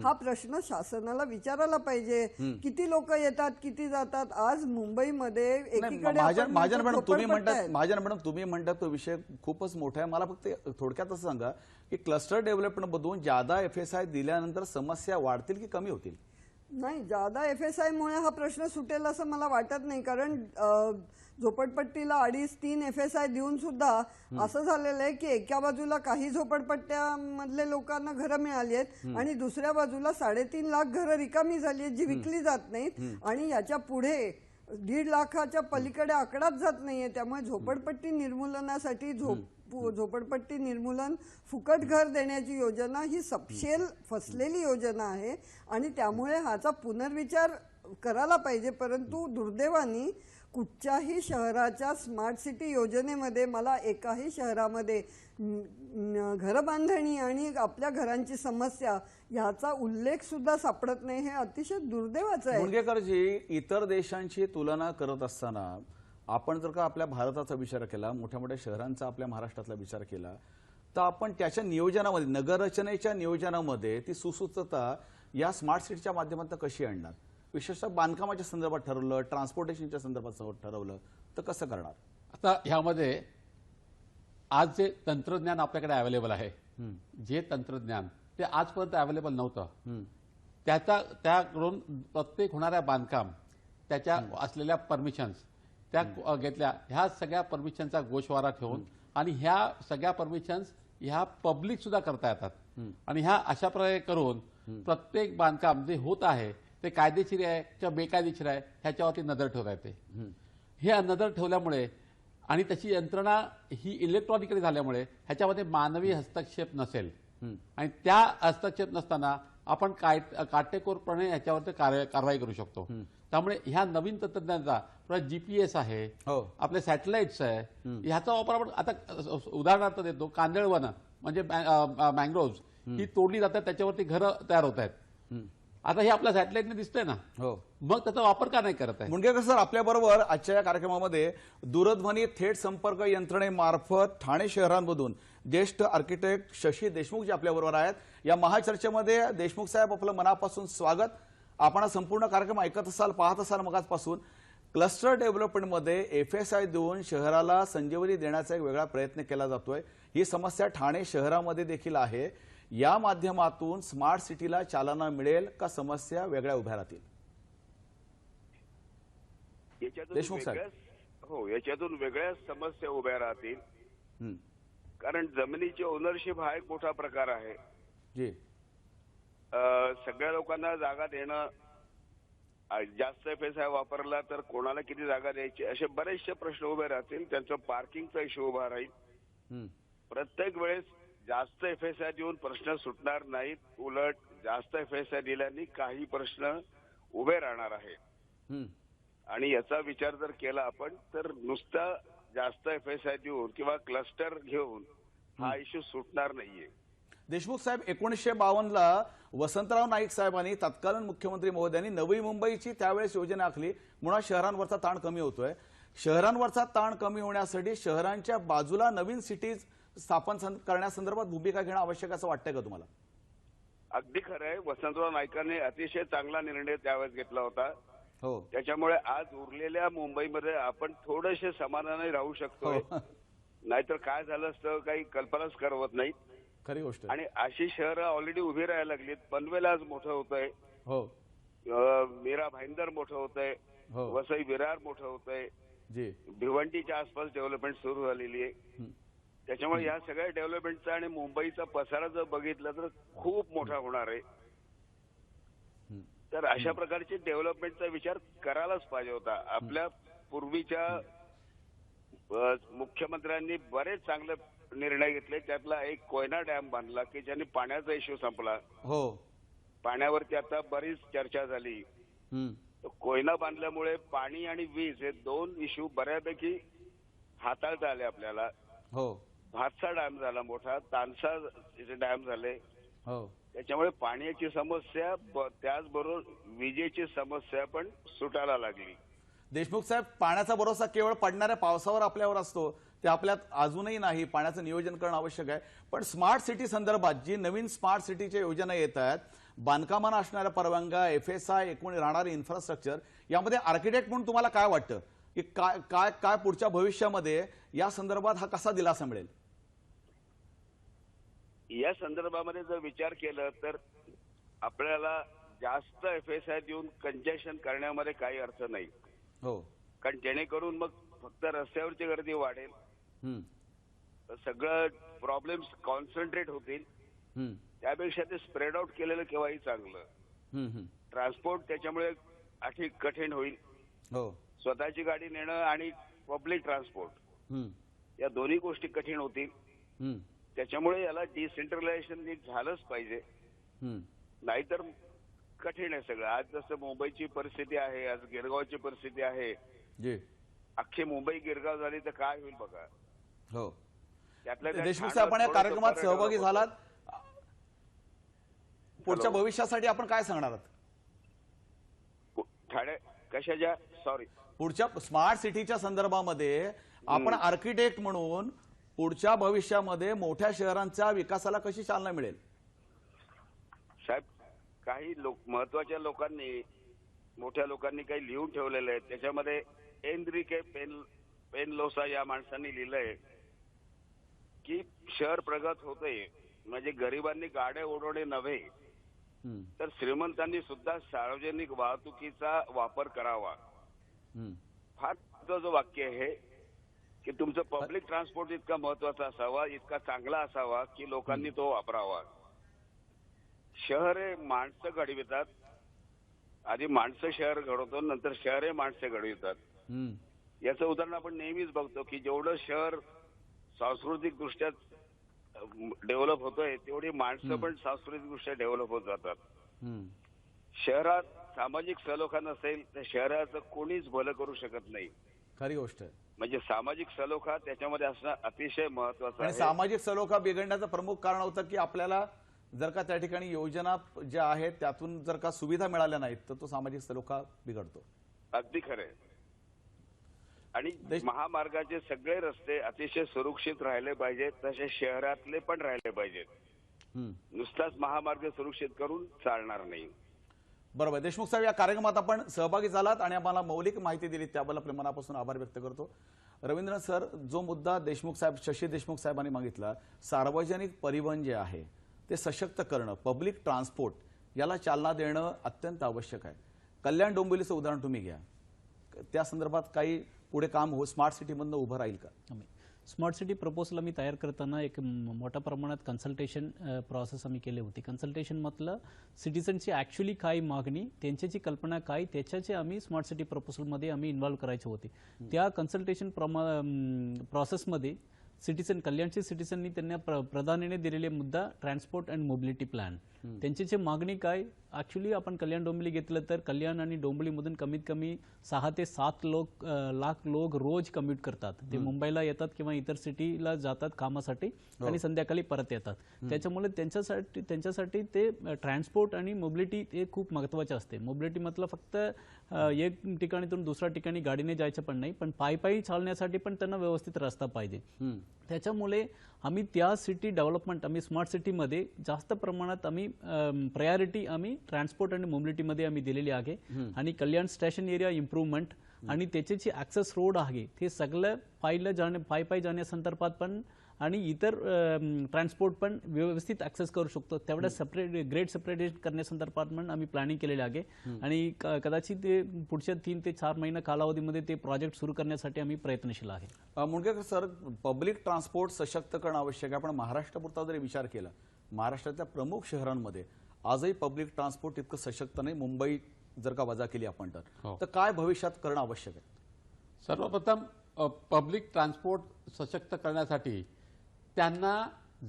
हा प्रश्न शासनाला विचारायला पाहिजे. किती लोक येतात, किती जातात. आज मुंबईमध्ये एकीकडे महाजन मॅडम तुम्ही म्हणतात तो विषय खूपच मोठा आहे. मला फक्त थोडक्यात असं सांगा की क्लस्टर डेव्हलपमेंट मधून ज्यादा FSI दिल्यानंतर समस्या वाढतील की कमी होतील? नाही, जादा FSI मुळे हा प्रश्न सुटेल असं मला वाटत नाही. कारण झोपडपट्टीला 2.5-3 FSI देऊन सुद्धा असं झालेलं आहे की एका बाजूला काही झोपडपट्ट्यामधले लोकांना घरं मिळाली आहेत आणि दुसऱ्या बाजूला 3.5 लाख घरं रिकामी झाली आहेत जी विकली जात नाहीत. आणि याच्या पुढे 1.5 लाखाच्या पलीकडे आकडाच जात नाहीये. त्यामुळे झोपडपट्टी निर्मूलनासाठी झोपडपट्टी निर्मूलन फुकट घर देण्याची योजना ही सपशेल फसलेली योजना आहे आणि त्यामुळे ह्याचा पुनर्विचार करायला पाहिजे. परंतु दुर्दैवाने कुठच्याही शहराच्या स्मार्ट सिटी योजनेमध्ये मला एकाही शहरामध्ये घरं बांधणी आणि आपल्या घरांची समस्या ह्याचा उल्लेख सुद्धा सापडत नाही. हे अतिशय दुर्दैवाचं आहे. मुंडगेकरजी, इतर देशांची तुलना करत असताना आपण जर का आपल्या भारताचा विचार केला, मोठ्या मोठ्या शहरांचा आपल्या महाराष्ट्रातला विचार केला तर आपण त्याच्या नियोजनामध्ये, नगररचनेच्या नियोजनामध्ये ती सुसूत्रता या स्मार्ट सिटीच्या माध्यमातून कशी आणणार? विशेषतः बांधकामाच्या संदर्भात ठरवलं, ट्रान्सपोर्टेशनच्या संदर्भात ठरवलं तर कसं करणार? आता ह्यामध्ये आज जे तंत्रज्ञान आपल्याकडे अवेलेबल आहे, जे तंत्रज्ञान ते आजपर्यंत अवेलेबल नव्हतं, त्याकडून प्रत्येक होणाऱ्या बांधकाम, त्याच्या असलेल्या परमिशन्स त्या घेतल्या, ह्या सगळ्या परमिशनचा गोषवारा ठेवून आणि ह्या सगळ्या परमिशन्स ह्या पब्लिक सुद्धा करता येतात. आणि ह्या अशा प्रकारे करून प्रत्येक बांधकाम जे होत आहे ते कायदेशीर आहे किंवा बेकायदेशीर आहे ह्याच्यावरती नजर ठेवता येते. हे नजर ठेवल्यामुळे आणि त्याची यंत्रणा ही इलेक्ट्रॉनिकली झाल्यामुळे ह्याच्यामध्ये मानवी हस्तक्षेप नसेल. आणि त्या हस्तक्षेप नसताना आपण काटेकोरपणे ह्याच्यावरती कारवाई करू शकतो. त्यामुळे ह्या नवीन तंत्रज्ञानाचा GPS आहे, आपले सॅटेलाइट्स आहे, ह्याचा वापर आपण आता उदाहरणार्थ देतो. कांदळवन म्हणजे मँग्रोव्ज ही तोडली जातात, त्याच्यावरती घरं तयार होत आहेत. आता हे आपल्या सॅटेलाइटने दिसतंय ना, मग त्याचा वापर का नाही करत आहे? मुंडगेकर सर, आपल्याबरोबर आजच्या या कार्यक्रमामध्ये दूरध्वनी थेट संपर्क यंत्रणेमार्फत ठाणे शहरांमधून ज्येष्ठ आर्किटेक्ट शशी देशमुख जे आपल्याबरोबर आहेत. या महाचर्चेमध्ये देशमुख साहेब, आपलं मनापासून स्वागत. आपण संपूर्ण कार्यक्रम ऐकत असाल, पाहत असाल मगाचपासून. क्लस्टर डेव्हलपमेंटमध्ये FSI देऊन शहराला संजीवनी देण्याचा एक वेगळा प्रयत्न केला जातोय. ही समस्या ठाणे शहरामध्ये देखील आहे. या माध्यमातून स्मार्ट सिटीला चालना मिळेल का समस्या वेगळ्या उभ्या राहतील? याच्यातून देशमुख साहेब. याच्यातून वेगळ्याच समस्या उभ्या राहतील. हं. कारण जमिनीची ओनरशिप हा एक मोठा प्रकार आहे. जी. सगळ्या लोकांना जागा देणं, जास्त FSI वापरला तर कोणाला किती जागा द्यायची, असे बरेचसे प्रश्न उभे राहतील. त्यांचा पार्किंगचा इश्यू उभा राहील. हं. प्रत्येक वेळेस जास्त FSI देऊन प्रश्न सुटणार नाहीत. उलट जास्त FSI दिल्याने काही प्रश्न उभे राहणार आहेत. हं. आणि याचा विचार जर केला आपण तर नुसता जास्त FSI देऊन किंवा क्लस्टर घेऊन हा इश्यू सुटणार नाहीये. देशमुख साहेब, 1952ला वसंतराव नाईक साहेबांनी तत्कालीन मुख्यमंत्री महोदयांनी नवी मुंबईची त्यावेळेस योजना आखली. मुळात शहरांवरचा ताण कमी होतोय. शहरांवरचा ताण कमी होण्यासाठी शहरांच्या बाजूला नवीन सिटीज स्थापन करण्यासंदर्भात भूमिका घेणं आवश्यक असं वाटतंय का तुम्हाला? अगदी खरं आहे. वसंतराव नाईकांनी अतिशय चांगला निर्णय त्यावेळेस घेतला होता. हो. त्याच्यामुळे आज उरलेल्या मुंबईमध्ये आपण थोडेसे समाधानी राहू शकतोय. नाहीतर काय झालं असतं काही कल्पनाच करवत नाही. खरी गोष्ट. आणि अशी शहरं ऑलरेडी उभी राहायला लागलीत. पनवेल आज मोठं होतंय. हो. मीरा भाईंदर मोठं होतंय. हो. वसई विरार मोठं होतंय. जी. भिवंडीच्या आसपास डेव्हलपमेंट सुरू झालेली आहे. त्याच्यामुळे या सगळ्या डेव्हलपमेंटचा आणि मुंबईचा पसारा जर बघितला तर खूप मोठा होणार आहे. तर अशा प्रकारची डेव्हलपमेंटचा विचार करायलाच पाहिजे होता. आपल्या पूर्वीच्या मुख्यमंत्र्यांनी बरेच चांगले निर्णय घेतले. त्यातला एक कोयना डॅम बांधला की ज्याने पाण्याचा इश्यू संपला. हो. पाण्यावरती आता बरीच चर्चा झाली. कोयना बांधल्यामुळे पाणी आणि वीज हे दोन इश्यू बऱ्यापैकी हाताळता आले आपल्याला. हो. भातसा डॅम झाला मोठा, तानसा डॅम झाले. हो. त्याच्यामुळे पाण्याची समस्या त्याचबरोबर विजेची समस्या पण सुटायला लागली. देशमुख साहेब, पाण्याचा भरोसा केवळ पडणाऱ्या पावसावर आपल्यावर असतो, ते आपल्यात अजूनही नाही. पाण्याचं नियोजन करणं आवश्यक आहे. पण स्मार्ट सिटी संदर्भात जी नवीन स्मार्ट सिटीच्या योजना येत आहेत, बांधकामांना असणाऱ्या परवानग्या, FSI, एकूण राहणारे इन्फ्रास्ट्रक्चर, यामध्ये आर्किटेक्ट म्हणून तुम्हाला काय वाटतं की काय काय काय पुढच्या भविष्यामध्ये या संदर्भात हा कसा दिलासा मिळेल? या संदर्भामध्ये जर विचार केला तर आपल्याला जास्त FSI देऊन कंजेशन करण्यामध्ये काही अर्थ नाही. हो. कारण जेणेकरून मग फक्त रस्त्यावरची गर्दी वाढेल. सगळं प्रॉब्लेम्स कॉन्सन्ट्रेट होतील. त्यापेक्षा ते स्प्रेड आउट केलेलं केव्हाही चांगलं. ट्रान्सपोर्ट त्याच्यामुळे अधिक कठीण होईल. हो. स्वतःची गाडी नेणं आणि पब्लिक ट्रान्सपोर्ट या दोन्ही गोष्टी कठीण होतील. त्याच्यामुळे याला डिसेंट्रलायझेशन झालंच पाहिजे. नाहीतर कठीण आहे सगळं. आज जसं मुंबईची परिस्थिती आहे, आज गिरगावची परिस्थिती आहे. अख्खी मुंबई गिरगाव झाली तर काय होईल बघा. हो. त्यातल्या देशमुख साहेब, आपण या कार्यक्रमात सहभागी झालात. पुढच्या भविष्यासाठी आपण काय सांगणार आहात? ठाणे कशाच्या सॉरी पुढच्या स्मार्ट सिटीच्या संदर्भामध्ये आपण आर्किटेक्ट म्हणून पुढच्या भविष्यामध्ये मोठ्या शहरांच्या विकासाला कशी चालना मिळेल? साहेब, काही महत्वाच्या लोकांनी, मोठ्या लोकांनी काही लिहून ठेवलेलं आहे. त्याच्यामध्ये एनरिके पेनलोसा या माणसांनी लिहिलंय की शहर प्रगत होते म्हणजे गरिबांनी गाड्या उडवणे नव्हे तर श्रीमंतांनी सुद्धा सार्वजनिक वाहतुकीचा वापर करावा. फार महत्वाचं वाक्य आहे की तुमचं पब्लिक ट्रान्सपोर्ट इतका महत्वाचा असावा, इतका चांगला असावा की लोकांनी तो वापरावा. शहरे माणसं घडवितात. आधी माणसं शहर घडवतो, नंतर शहरे माणसं घडवितात. याचं उदाहरण आपण नेहमीच बघतो की जेवढं शहर सांस्कृतिक दृष्ट्या डेव्हलप होतोय तेवढी माणसं पण सांस्कृतिक दृष्ट्या डेव्हलप होत जातात. शहरात सामाजिक सलोखा नसेल तर शहराचं कोणीच भलं करू शकत नाही. खरी गोष्ट आहे. म्हणजे सामाजिक सलोखा त्याच्यामध्ये असणं अतिशय महत्वाचं आणि आहे. सामाजिक सलोखा बिघडण्याचं प्रमुख कारण होतं की आपल्याला जर का त्या ठिकाणी योजना ज्या आहेत त्यातून जर का सुविधा मिळाल्या नाहीत तर तो सामाजिक सलोखा बिघडतो. अगदी खरंय. आणि महामार्गाचे सगळे रस्ते अतिशय सुरक्षित राहिले पाहिजेत, तसे शहरातले पण राहिले पाहिजेत. नुसताच महामार्ग सुरक्षित करून चालणार नाही. बरोबर. देशमुख साहेब, या कार्यक्रमात आपण सहभागी झालात आणि आम्हाला मौलिक माहिती दिली त्याबद्दल आपल्या मनापासून आभार व्यक्त करतो. रवींद्र सर, जो मुद्दा देशमुख साहेब, शशी देशमुख साहेबांनी मागितला, सार्वजनिक परिवहन जे आहे ते सशक्त करणं, पब्लिक ट्रान्सपोर्ट याला चालना देणं अत्यंत आवश्यक आहे. कल्याण डोंबिवलीचं उदाहरण तुम्ही घ्या. त्या संदर्भात काही पुढे काम स्मार्ट सिटीमधनं उभं राहील का? आम्ही स्मार्ट सिटी प्रपोजल आम्ही तयार करताना एक मोठ्या प्रमाणात कन्सल्टेशन प्रोसेस आम्ही केली होती. कन्सल्टेशन म्हटलं सिटीजनची ॲक्च्युली काय मागणी, त्यांच्याची कल्पना काय, त्याच्याचे आम्ही स्मार्ट सिटी प्रपोजलमध्ये आम्ही इन्व्हॉल्व करायचे होते. त्या कन्सल्टेशन प्रोसेसमध्ये कल्याणचे सिटीजननी त्यांना प्रधानाने दिलेले मुद्दा ट्रान्सपोर्ट अँड मोबिलिटी प्लॅन. त्यांची मागणी काय, ॲक्च्युली आपण कल्याण डोंबिवली घेतलं तर कल्याण आणि डोंबिवलीमधून कमीत कमी 6 ते 7 लाख लोक रोज कम्यूट करतात. ते मुंबईला येतात किंवा इतर सिटीला जातात कामासाठी आणि संध्याकाळी परत येतात. त्याच्यामुळे त्यांच्यासाठी ते ट्रान्सपोर्ट आणि मोबिलिटी हे खूप महत्त्वाचे असते. मोबिलिटी मतलब फक्त एक ठिकाणीतून दुसऱ्या ठिकाणी गाडीने जायचं पण नाही, पण पायी चालण्यासाठी पण त्यांना व्यवस्थित रस्ता पाहिजे. त्याच्यामुळे आम्ही त्या सिटी डेव्हलपमेंट आम्ही स्मार्ट सिटीमध्ये जास्त प्रमाणात आम्ही प्रायोरिटी आम्ही ट्रान्सपोर्ट आणि मोबिलिटीमध्ये आम्ही दिलेली आहे. आणि कल्याण स्टेशन एरिया इम्प्रूव्हमेंट आणि त्याचे जे ॲक्सेस रोड आहे ते सगळं पायी जाण्यासंदर्भात पण आणि इतर ट्रान्सपोर्ट पण व्यवस्थित ॲक्सेस करू शकतो तेवढ्या ग्रेड सेपरेट करण्यासंदर्भात पण आम्ही प्लॅनिंग केलेले आहे. आणि कदाचित ते पुढच्या 3 ते 4 महिना कालावधीमध्ये ते प्रोजेक्ट सुरू करण्यासाठी आम्ही प्रयत्नशील आहे. मुंडगेकर सर, पब्लिक ट्रान्सपोर्ट सशक्त करणं आवश्यक आहे. आपण महाराष्ट्रापुरता जरी विचार केला, महाराष्ट्रातल्या प्रमुख शहरांमध्ये आजही पब्लिक ट्रान्सपोर्ट इतकं सशक्त नाही. मुंबई जर का वजा केली आपण तर काय भविष्यात करणं आवश्यक आहे? सर्वप्रथम पब्लिक ट्रान्सपोर्ट सशक्त करण्यासाठी त्यांना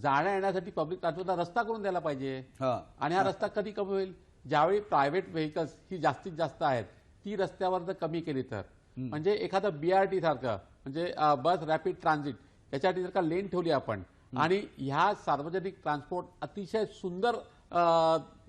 जाण्या येण्यासाठी पब्लिक ट्रान्सपोर्टला रस्ता करून द्यायला पाहिजे. आणि हा रस्ता कधी कमी होईल, ज्यावेळी प्रायव्हेट व्हेकल्स ही जास्तीत जास्त आहेत ती रस्त्यावर जर कमी केली तर. म्हणजे एखादं BRT सारखं म्हणजे बस रॅपिड ट्रान्झिट याच्यासाठी जर का लेन ठेवली आपण आणि ह्या सार्वजनिक ट्रान्सपोर्ट अतिशय सुंदर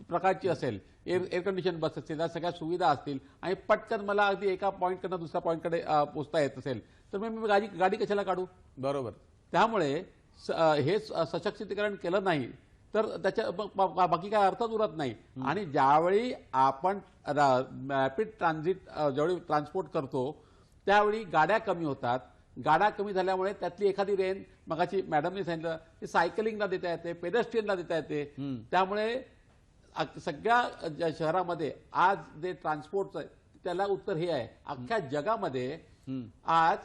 प्रकारची असेल, एअर कंडिशन बस असतील, या सगळ्या सुविधा असतील आणि पटकन मला अगदी एका पॉईंटकडनं दुसऱ्या पॉईंटकडे पोहोचता येत असेल तर मी गाडी कशाला काढू? बरोबर. त्यामुळे हे सशक्तीकरण केलं नाही तर त्याच्या बाकी काय अर्थच उरत नाही. आणि ज्यावेळी आपण रॅपिड ट्रान्झिट ज्यावेळी ट्रान्सपोर्ट करतो त्यावेळी गाड्या कमी होतात. गाड्या कमी झाल्यामुळे त्यातली एखादी रेन मगाची मॅडमने सांगितलं की सायकलिंगला देता येते, पेडेस्ट्रियनला देता येते. त्यामुळे सगळ्या शहरामध्ये आज जे ट्रान्सपोर्टचं आहे त्याला उत्तर हे आहे. अख्ख्या जगामध्ये आज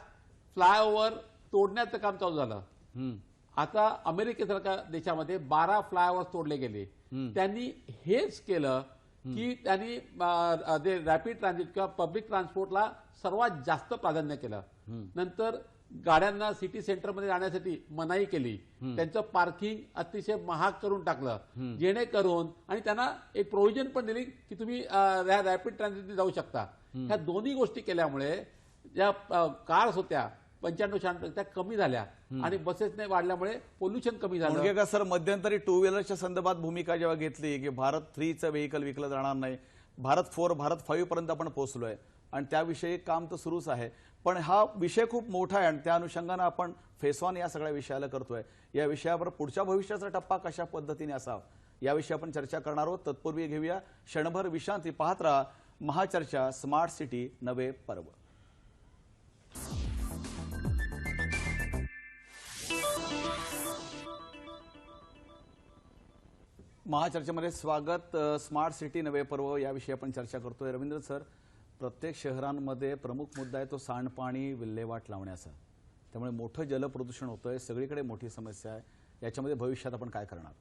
फ्लायओव्हर तोडण्याचं काम चालू झालं. आता अमेरिकेसारख्या देशामध्ये 12 फ्लायओव्हर तोडले गेले. त्यांनी हेच केलं की त्यांनी जे रॅपिड ट्रान्झिट किंवा पब्लिक ट्रान्सपोर्टला सर्वात जास्त प्राधान्य केलं. नंतर गाड्यांना सिटी सेंटरमध्ये जाण्यासाठी मनाई केली. त्यांचं पार्किंग अतिशय महाग करून टाकलं, जेणेकरून आणि त्यांना एक प्रोव्हिजन पण दिली की तुम्ही रॅपिड ट्रान्झिटने जाऊ शकता. ह्या दोन्ही गोष्टी केल्यामुळे ज्या कार्स होत्या 95-96 त्या कमी झाल्या आणि बसेसने वाढल्यामुळे पोल्युशन कमी झालं. मुंडगेकर सर, मध्यंतरी 2 व्हीलरच्या संदर्भात भूमिका जेव्हा घेतली की भारत 3चं व्हेकल विकलं जाणार नाही, भारत 4, भारत 5 पर्यंत आपण पोहोचलोय आणि त्याविषयी काम तर सुरूच आहे. पण हा विषय खूप मोठा आहे आणि त्या अनुषंगानं आपण फेस ऑन या सगळ्या विषयाला करतोय. या विषयावर पुढच्या भविष्याचा टप्पा कशा पद्धतीने असावा याविषयी आपण चर्चा करणार आहोत. तत्पूर्वी घेऊया क्षणभर विश्रांती. पाहत राहा महाचर्चा, स्मार्ट सिटी नवे पर्व. महाचर्चेमध्ये स्वागत. स्मार्ट सिटी नवे पर्व याविषयी आपण चर्चा करतोय. रवींद्र सर, प्रत्येक शहरांमध्ये प्रमुख मुद्दा आहे तो सांडपाणी विल्हेवाट लावण्याचा. त्यामुळे मोठं जलप्रदूषण होतंय, सगळीकडे मोठी समस्या आहे. याच्यामध्ये भविष्यात आपण काय करणार?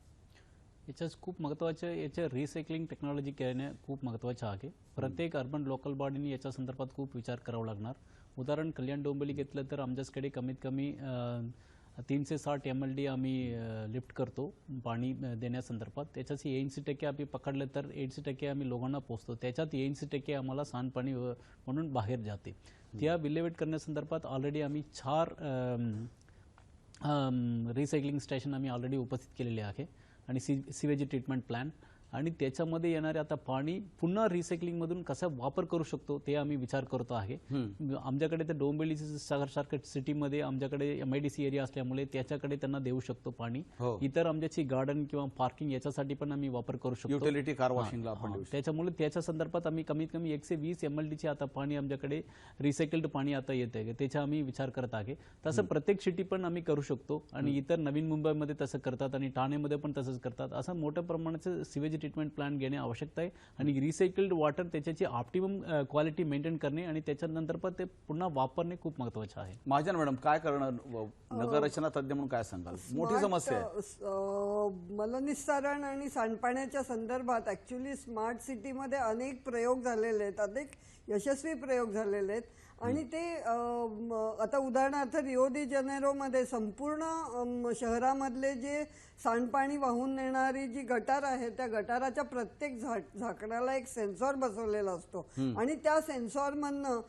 याच्याच खूप महत्त्वाचं याच्या रिसायकलिंग टेक्नॉलॉजी करणे खूप महत्त्वाचं आहे. प्रत्येक अर्बन लोकल बॉडीने याच्या संदर्भात खूप विचार करावा लागणार. उदाहरण कल्याण डोंबिवली घेतलं तर आमच्याकडे कमीत कमी 360 MLD आम्ही लिफ्ट करतो पाणी देण्यासंदर्भात. त्याच्याची 80% आम्ही पकडलं तर 80% आम्ही लोकांना पोचतो. त्याच्यात 80% आम्हाला सांडपाणी म्हणून बाहेर जाते. त्या विल्हेवाट करण्यासंदर्भात ऑलरेडी आम्ही 4 रिसायकलिंग स्टेशन आम्ही ऑलरेडी उपस्थित केलेले आहे आणि सिवेज ट्रीटमेंट प्लॅन आणि त्याच्यामध्ये येणारे आता पाणी पुन्हा रिसायकलिंगमधून कसा वापर करू शकतो ते आम्ही विचार करतो आहे. आमच्याकडे तर डोंबिवली सारख्या सिटीमध्ये आमच्याकडे MIDC एरिया असल्यामुळे त्याच्याकडे त्यांना देऊ शकतो पाणी. इतर आमच्याची गार्डन किंवा पार्किंग याच्यासाठी पण आम्ही वापर करू शकतो. युटिलिटी कार वॉशिंगला आपण देऊ शकतो. त्याच्यामुळे त्याच्या संदर्भात आम्ही कमीत कमी 120 MLD आता पाणी आमच्याकडे रिसायकल्ड पाणी आता येते, त्याचा आम्ही विचार करत आहे. तसं प्रत्येक सिटी पण आम्ही करू शकतो आणि इतर नवीन मुंबईमध्ये तसं करतात आणि ठाणेमध्ये पण तसंच करतात. असं मोठ्या प्रमाणाचं सिवेज ट्रीटमेंट प्लांट घेणे आवश्यक आहे आणि रिसायकल्ड वॉटर त्याच्याची ऑप्टिमम क्वालिटी मेंटेन करणे आणि त्याच्यानंतर पण ते पुन्हा वापरणे खूप महत्त्वाचे आहे. महाजन मॅडम काय करणार, नगररचना तज्ञ म्हणून काय सांगाल? मोठी समस्या आहे. मलनिस्सारण आणि सांडपाण्याच्या संदर्भात ऍक्च्युली स्मार्ट सिटीमध्ये अनेक प्रयोग झालेले आहेत, अनेक यशस्वी प्रयोग झालेले आहेत आणि ते आता उदाहरणार्थ रिओ डी जानेरोमध्ये संपूर्ण शहरामधले जे सांडपाणी वाहून नेणारी जी गटार आहे त्या गटाराच्या प्रत्येक झाकणाला एक सेन्सॉर बसवलेला असतो आणि त्या सेन्सॉर मधनं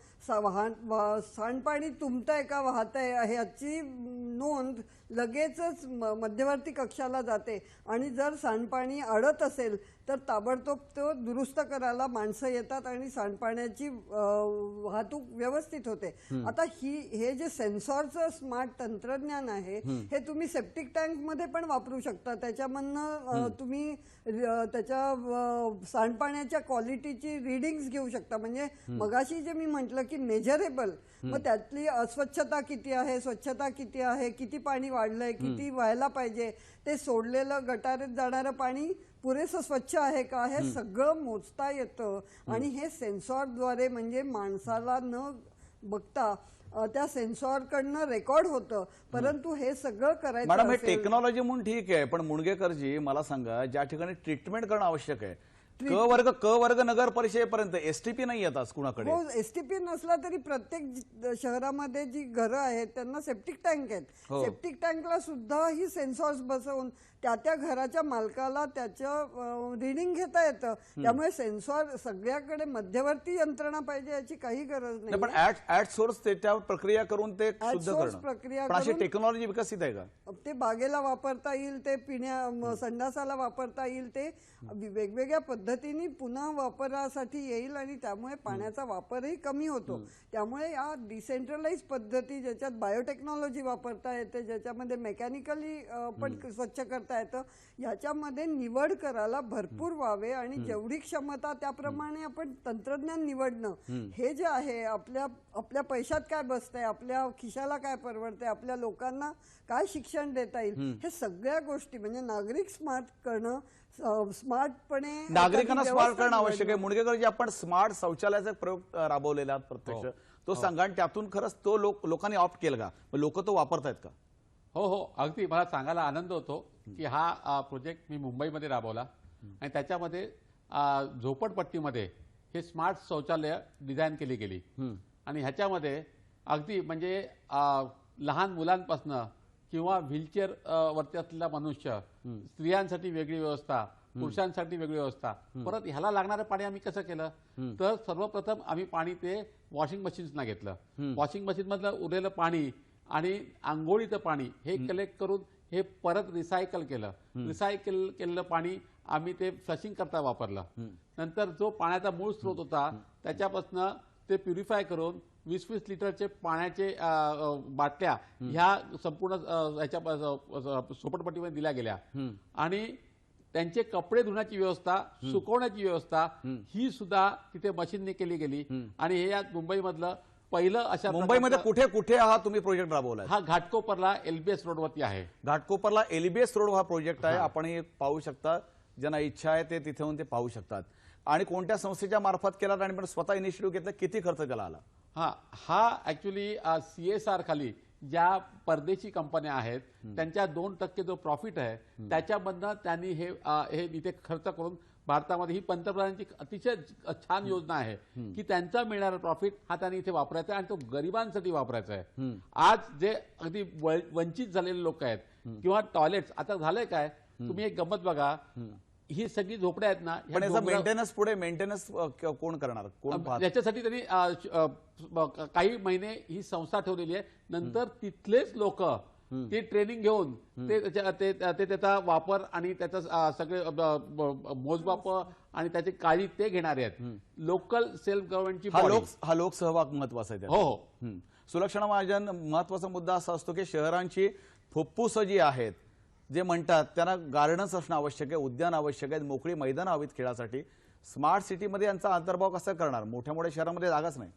सांडपाणी तुंबतंय का वाहतंय ह्याची नोंद लगेचच मध्यवर्ती कक्षाला जाते आणि जर सांडपाणी अडत असेल तर ताबडतोब तो दुरुस्त करायला माणसं येतात आणि सांडपाण्याची वाहतूक व्यवस्थित होते. आता हे जे सेन्सॉरचं स्मार्ट तंत्रज्ञान आहे हे तुम्ही सेप्टिक टँक मध्ये पण वापरू शकता. त्याच्यामधनं तुम्ही त्याच्या सांडपाण्याच्या क्वालिटीची रिडिंग्स घेऊ शकता. म्हणजे मगाशी जे मी म्हटलं की मेजरेबल, मग त्यातली अस्वच्छता किती आहे, स्वच्छता किती आहे, किती पाणी वाढलंय, किती व्हायला पाहिजे, ते सोडलेलं गटारीत जाणारं पाणी पुरेसं स्वच्छ आहे का, हे सगळं मोजता येतं आणि हे सेन्सॉरद्वारे म्हणजे माणसाला न बघता त्या सेन्सॉरकडनं रेकॉर्ड होतं. परंतु हे सगळं करायचं मॅडम, हे टेक्नॉलॉजी म्हणून ठीक आहे, पण मुणगेकरजी मला सांगा, ज्या ठिकाणी ट्रीटमेंट करणं आवश्यक आहे, क वर्ग नगर परिषदेपर्यंत एसटीपी नाही येतात कुणाकडे. हो, एसटीपी नसला तरी प्रत्येक शहरामध्ये जी घरं आहेत त्यांना सेप्टिक टँक आहेत. सेप्टिक टँकला सुद्धा ही सेन्सॉर्स बसवून त्या घराच्या मालकाला त्याचं रिडिंग घेता येतं. त्यामुळे सेन्सॉर सगळ्याकडे मध्यवर्ती यंत्रणा पाहिजे याची काही गरज नाही. पण ऍट सोर्स त्याच्यावर प्रक्रिया करून ते शुद्ध करणं, प्रक्रिया पण अशी टेक्नॉलॉजी विकसित आहे का? ते बागेला वापरता येईल, ते संडासाला वापरता येईल, ते वेगवेगळ्या पद्धतीने पुन्हा वापरासाठी येईल आणि त्यामुळे पाण्याचा वापरही कमी होतो. त्यामुळे या डिसेंट्रलाइज पद्धती ज्याच्यात बायोटेक्नॉलॉजी वापरता येते, ज्याच्यामध्ये मेकॅनिकली पण स्वच्छ करता येतं, याच्यामध्ये निवड करायला भरपूर व्हावे आणि जेवढी क्षमता त्याप्रमाणे आपण तंत्रज्ञान निवडणं हे जे आहे, आपल्या पैशात काय बसतंय, आपल्या खिशाला काय परवडतंय, आपल्या लोकांना काय शिक्षण देता येईल, हे सगळ्या गोष्टी म्हणजे नागरिक स्मार्ट करणं, स्मार्टपणे नागरिकांना स्मार्ट करणं आवश्यक आहे. मुणगेकरजी, आपण स्मार्ट शौचालयाचा प्रयोग राबवलेला प्रत्यक्ष तो सांगा आणि त्यातून खरंच तो लोकांनी ऑप्ट केलं का, लोक तो वापरतायत का? हो, अगदी मला सांगायला आनंद होतो की हा प्रोजेक्ट मी मुंबईमध्ये राबवला आणि त्याच्यामध्ये झोपडपट्टीमध्ये हे स्मार्ट शौचालय डिझाईन केली गेली आणि ह्याच्यामध्ये अगदी म्हणजे लहान मुलांपासून किंवा व्हीलचेअर वरती असलेला मनुष्य, स्त्रियांसाठी वेगळी व्यवस्था, पुरुषांसाठी वेगळी व्यवस्था. परत ह्याला लागणारं पाणी आम्ही कसं केलं तर सर्वप्रथम आम्ही पाणी ते वॉशिंग मशीन्सना घेतलं. वॉशिंग मशीन मधलं उरलेलं पाणी आणि आंघोळीचं पाणी हे कलेक्ट करून हे परत रिसायकल केलं. रिसायकल केलेलं पाणी आम्ही ते फ्लशिंग करता वापरलं. नंतर जो पाण्याचा मूळ स्रोत होता त्याच्यापासून ते प्युरिफाय करून 20-20 लिटरचे पाण्याचे बाटल्या ह्या संपूर्ण ह्याच्या झोपडपट्टीमध्ये दिल्या गेल्या आणि त्यांचे कपडे धुण्याची व्यवस्था, सुकवण्याची व्यवस्था ही सुद्धा तिथे मशीनने केली गेली आणि हे या मुंबईमधलं पहिलं अशा. मुंबईमध्ये कुठे कुठे हा तुम्ही प्रोजेक्ट राबवला? हा घाटकोपरला एलबीएस रोडवरती आहे. घाटकोपरला एलबीएस रोड हा प्रोजेक्ट आहे. आपण हे पाहू शकता, ज्यांना इच्छा आहे ते तिथे येऊन ते पाहू शकतात. आणि कोणत्या संस्थेच्या मार्फत केला आणि पण स्वतः इनिशिएटिव्ह घेतला, किती खर्च त्याला आला? हा ऍक्च्युली CSR खाली ज्या परदेशी कंपन्या आहेत त्यांच्या 2% जो प्रॉफिट आहे त्याच्यामधनं त्यांनी हे इथे खर्च करून भारतामध्ये ही पंतप्रधानांची अतिशय छान योजना आहे की त्यांचा मिळणारा प्रॉफिट हा त्यांनी इथे वापरायचा आणि तो गरिबांसाठी वापरायचा आहे. आज जे अगदी वंचित झालेले लोक आहेत किंवा टॉयलेट्स, आता झालंय काय, तुम्ही एक गंमत बघा, ही सगळी झोपड्या आहेत ना, पण याचा मेंटेनन्स पुढे मेंटेनन्स कोण करणार, कोण पाहणार? याच्यासाठी त्यांनी काही महिने ही संस्था ठेवलेली आहे. नंतर तिथलेच लोक ते ट्रेनिंग घेऊन ते त्याचा वापर आणि त्याचा सगळे मोजमाप आणि त्याची काळजी ते घेणारे आहेत. लोकल सेल्फ गव्हर्नमेंटची हा लोकसहभाग महत्वाचा आहे. हो. सुलक्षणा महाजन, महत्वाचा मुद्दा असा असतो की शहरांची फुफ्फुस जी आहेत, जे म्हणतात त्यांना गार्डन्स असणं आवश्यक आहे, उद्यान आवश्यक आहेत, मोकळी मैदानं हवीत खेळासाठी. स्मार्ट सिटीमध्ये यांचा अंतर्भाव कसा करणार? मोठ्या मोठ्या शहरांमध्ये जागाच नाही.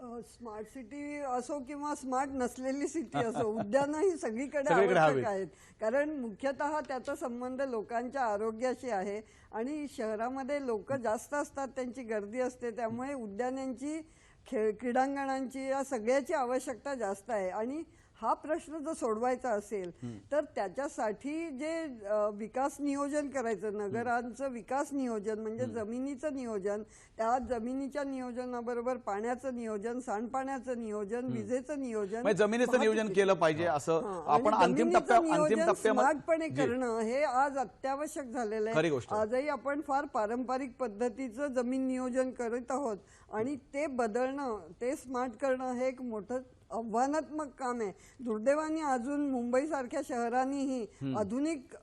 स्मार्ट सिटी असो किंवा स्मार्ट नसलेली सिटी असो, उद्यानं ही सगळीकडे सगळीकडे आवश्यक हवीत. आहेत. कारण मुख्यतः त्याचा संबंध लोकांच्या आरोग्याशी आहे आणि शहरामध्ये लोक जास्त असतात, त्यांची गर्दी असते, त्यामुळे उद्यानांची क्रीडांगणांची या सगळ्याची आवश्यकता जास्त आहे. आणि हा प्रश्न जर सोडवायचा असेल तर त्याच्यासाठी जे विकास नियोजन करायचं, नगरांचं विकास नियोजन म्हणजे जमिनीचं नियोजन, त्या जमिनीच्या नियोजनाबरोबर पाण्याचं नियोजन, सांडपाण्याचं नियोजन, विजेचं नियोजन, म्हणजे जमिनीचं नियोजन केलं पाहिजे असं आपण अंतिम टप्प्यामध्ये स्मार्टपणे करणं हे आज अत्यावश्यक झालेलं खरी आहे. गोष्ट. आजही आपण फार पारंपरिक पद्धतीचं जमीन नियोजन करत आहोत आणि ते बदलणं, ते स्मार्ट करणं हे एक मोठं आव्हानात्मक काम आहे. दुर्दैवाने अजून मुंबई सारख्या शहरांनीही आधुनिक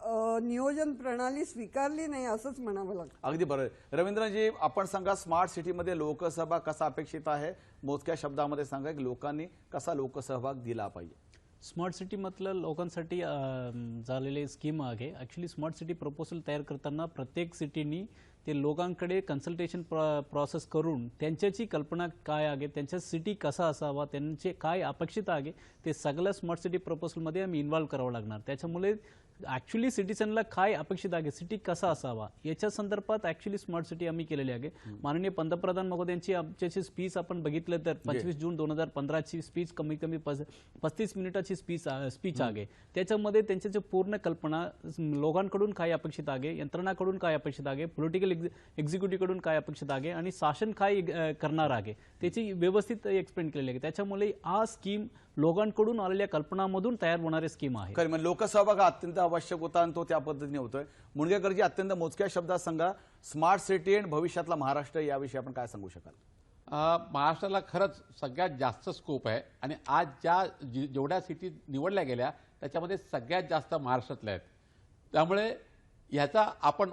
नियोजन प्रणाली स्वीकारली नाही असंच म्हणावं लागतं. अगदी बरोबर. रवींद्रजी, आपण सांगा स्मार्ट सिटीमध्ये लोकसहभाग कसा अपेक्षित आहे? मोजक्या शब्दामध्ये सांगा की लोकांनी कसा लोकसहभाग दिला पाहिजे? स्मार्ट सिटीमधलं लोकांसाठी झालेले स्कीम आहे. ॲक्च्युली स्मार्ट सिटी प्रपोजल तयार करताना प्रत्येक सिटीनी ते लोकांकडे कन्सल्टेशन प्रोसेस करून त्यांच्याची कल्पना काय आहे, त्यांच्या सिटी कसा असावा, त्यांचे काय अपेक्षित आहे, ते सगळं स्मार्ट सिटी प्रपोजलमध्ये आम्ही इन्व्हॉल्व करावं लागणार. त्याच्यामुळे ॲक्च्युली सिटीजनला काय अपेक्षित आहे, सिटी कसा असावा याच्या संदर्भात ॲक्च्युली स्मार्ट सिटी आम्ही केलेली आहे. माननीय पंतप्रधान महोदयांची आमच्याची स्पीच आपण बघितलं तर 25 जून 2015ची स्पीच कमी कमी 35 मिनिटाची स्पीच आहे. त्याच्यामध्ये त्यांच्या जे पूर्ण कल्पना, लोकांकडून काय अपेक्षित आहे, यंत्रणाकडून काय अपेक्षित आहे, पॉलिटिकल एक्झिक्युटिव्हकडून काय अपेक्षित आहे आणि शासन काय करणार आहे त्याची व्यवस्थित एक्सप्लेन केलेली आहे. त्याच्यामुळे हा स्कीम लोकांकडून आलेल्या कल्पनामधून तयार होणारे स्कीम आहे. खरं म्हणजे लोकसहभाग अत्यंत आवश्यक होता आणि तो त्या पद्धतीने होतोय. मुणगेकरजी, अत्यंत मोजक्या शब्दात सांगा, स्मार्ट सिटी आणि भविष्यातला महाराष्ट्र याविषयी आपण काय सांगू शकाल? महाराष्ट्राला खरंच सगळ्यात जास्त स्कोप आहे आणि आज जेवढ्या सिटी निवडल्या गेल्या त्याच्यामध्ये सगळ्यात जास्त महाराष्ट्रातल्या आहेत. त्यामुळे ह्याचा आपण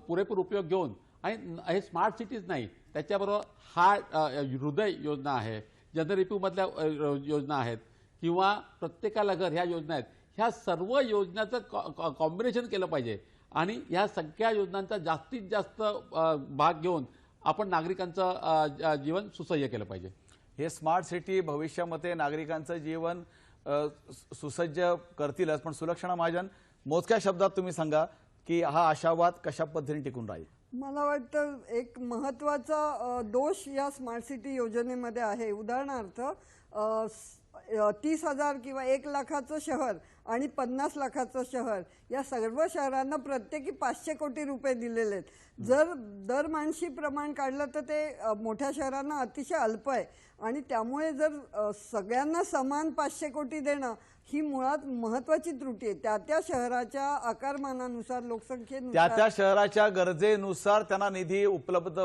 पुरेपूर उपयोग घेऊन, आणि हे स्मार्ट सिटीज नाही, त्याच्याबरोबर हृदय योजना आहे, जनरिप्यूमधल्या योजना आहेत किंवा प्रत्येकाला घर ह्या योजना आहेत, ह्या सर्व योजनांचं कॉम्बिनेशन केलं पाहिजे आणि ह्या सगळ्या योजनांचा जास्तीत जास्त भाग घेऊन आपण नागरिकांचं जीवन सुसह्य केलं पाहिजे. हे स्मार्ट सिटी भविष्यामध्ये नागरिकांचं जीवन सुसज्ज करतीलच, पण सुलक्षणा महाजन, मोजक्या शब्दात तुम्ही सांगा की हा आशावाद कशा पद्धतीने टिकून राहील? मला वाटतं एक महत्त्वाचा दोष या स्मार्ट सिटी योजनेमध्ये आहे. उदाहरणार्थ 30,000 किंवा 1 लाखाचं शहर आणि 50 लाखाचं शहर या सर्व शहरांना प्रत्येकी 500 कोटी रुपये दिलेले आहेत. जर दर माणशी प्रमाण काढलं तर ते मोठ्या शहरांना अतिशय अल्प आहे आणि त्यामुळे जर सगळ्यांना समान 500 कोटी देणं ही मुळात महत्वाची त्रुटी आहे. त्या शहराच्या आकारमानानुसार, लोकसंख्येनुसार, त्या शहराच्या गरजेनुसार त्यांना निधी उपलब्ध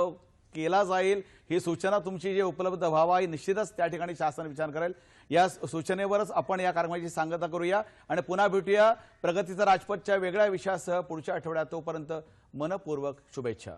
केला जाईल. ही सूचना तुमची जी उपलब्ध व्हावा ही निश्चितच त्या ठिकाणी शासन विचार करेल. या सूचनेवरच आपण या कार्यक्रमाची सांगता करूया आणि पुन्हा भेटूया प्रगतीचा राजपथच्या वेगळ्या विषयासह पुढच्या आठवड्यात. तोपर्यंत मनपूर्वक शुभेच्छा.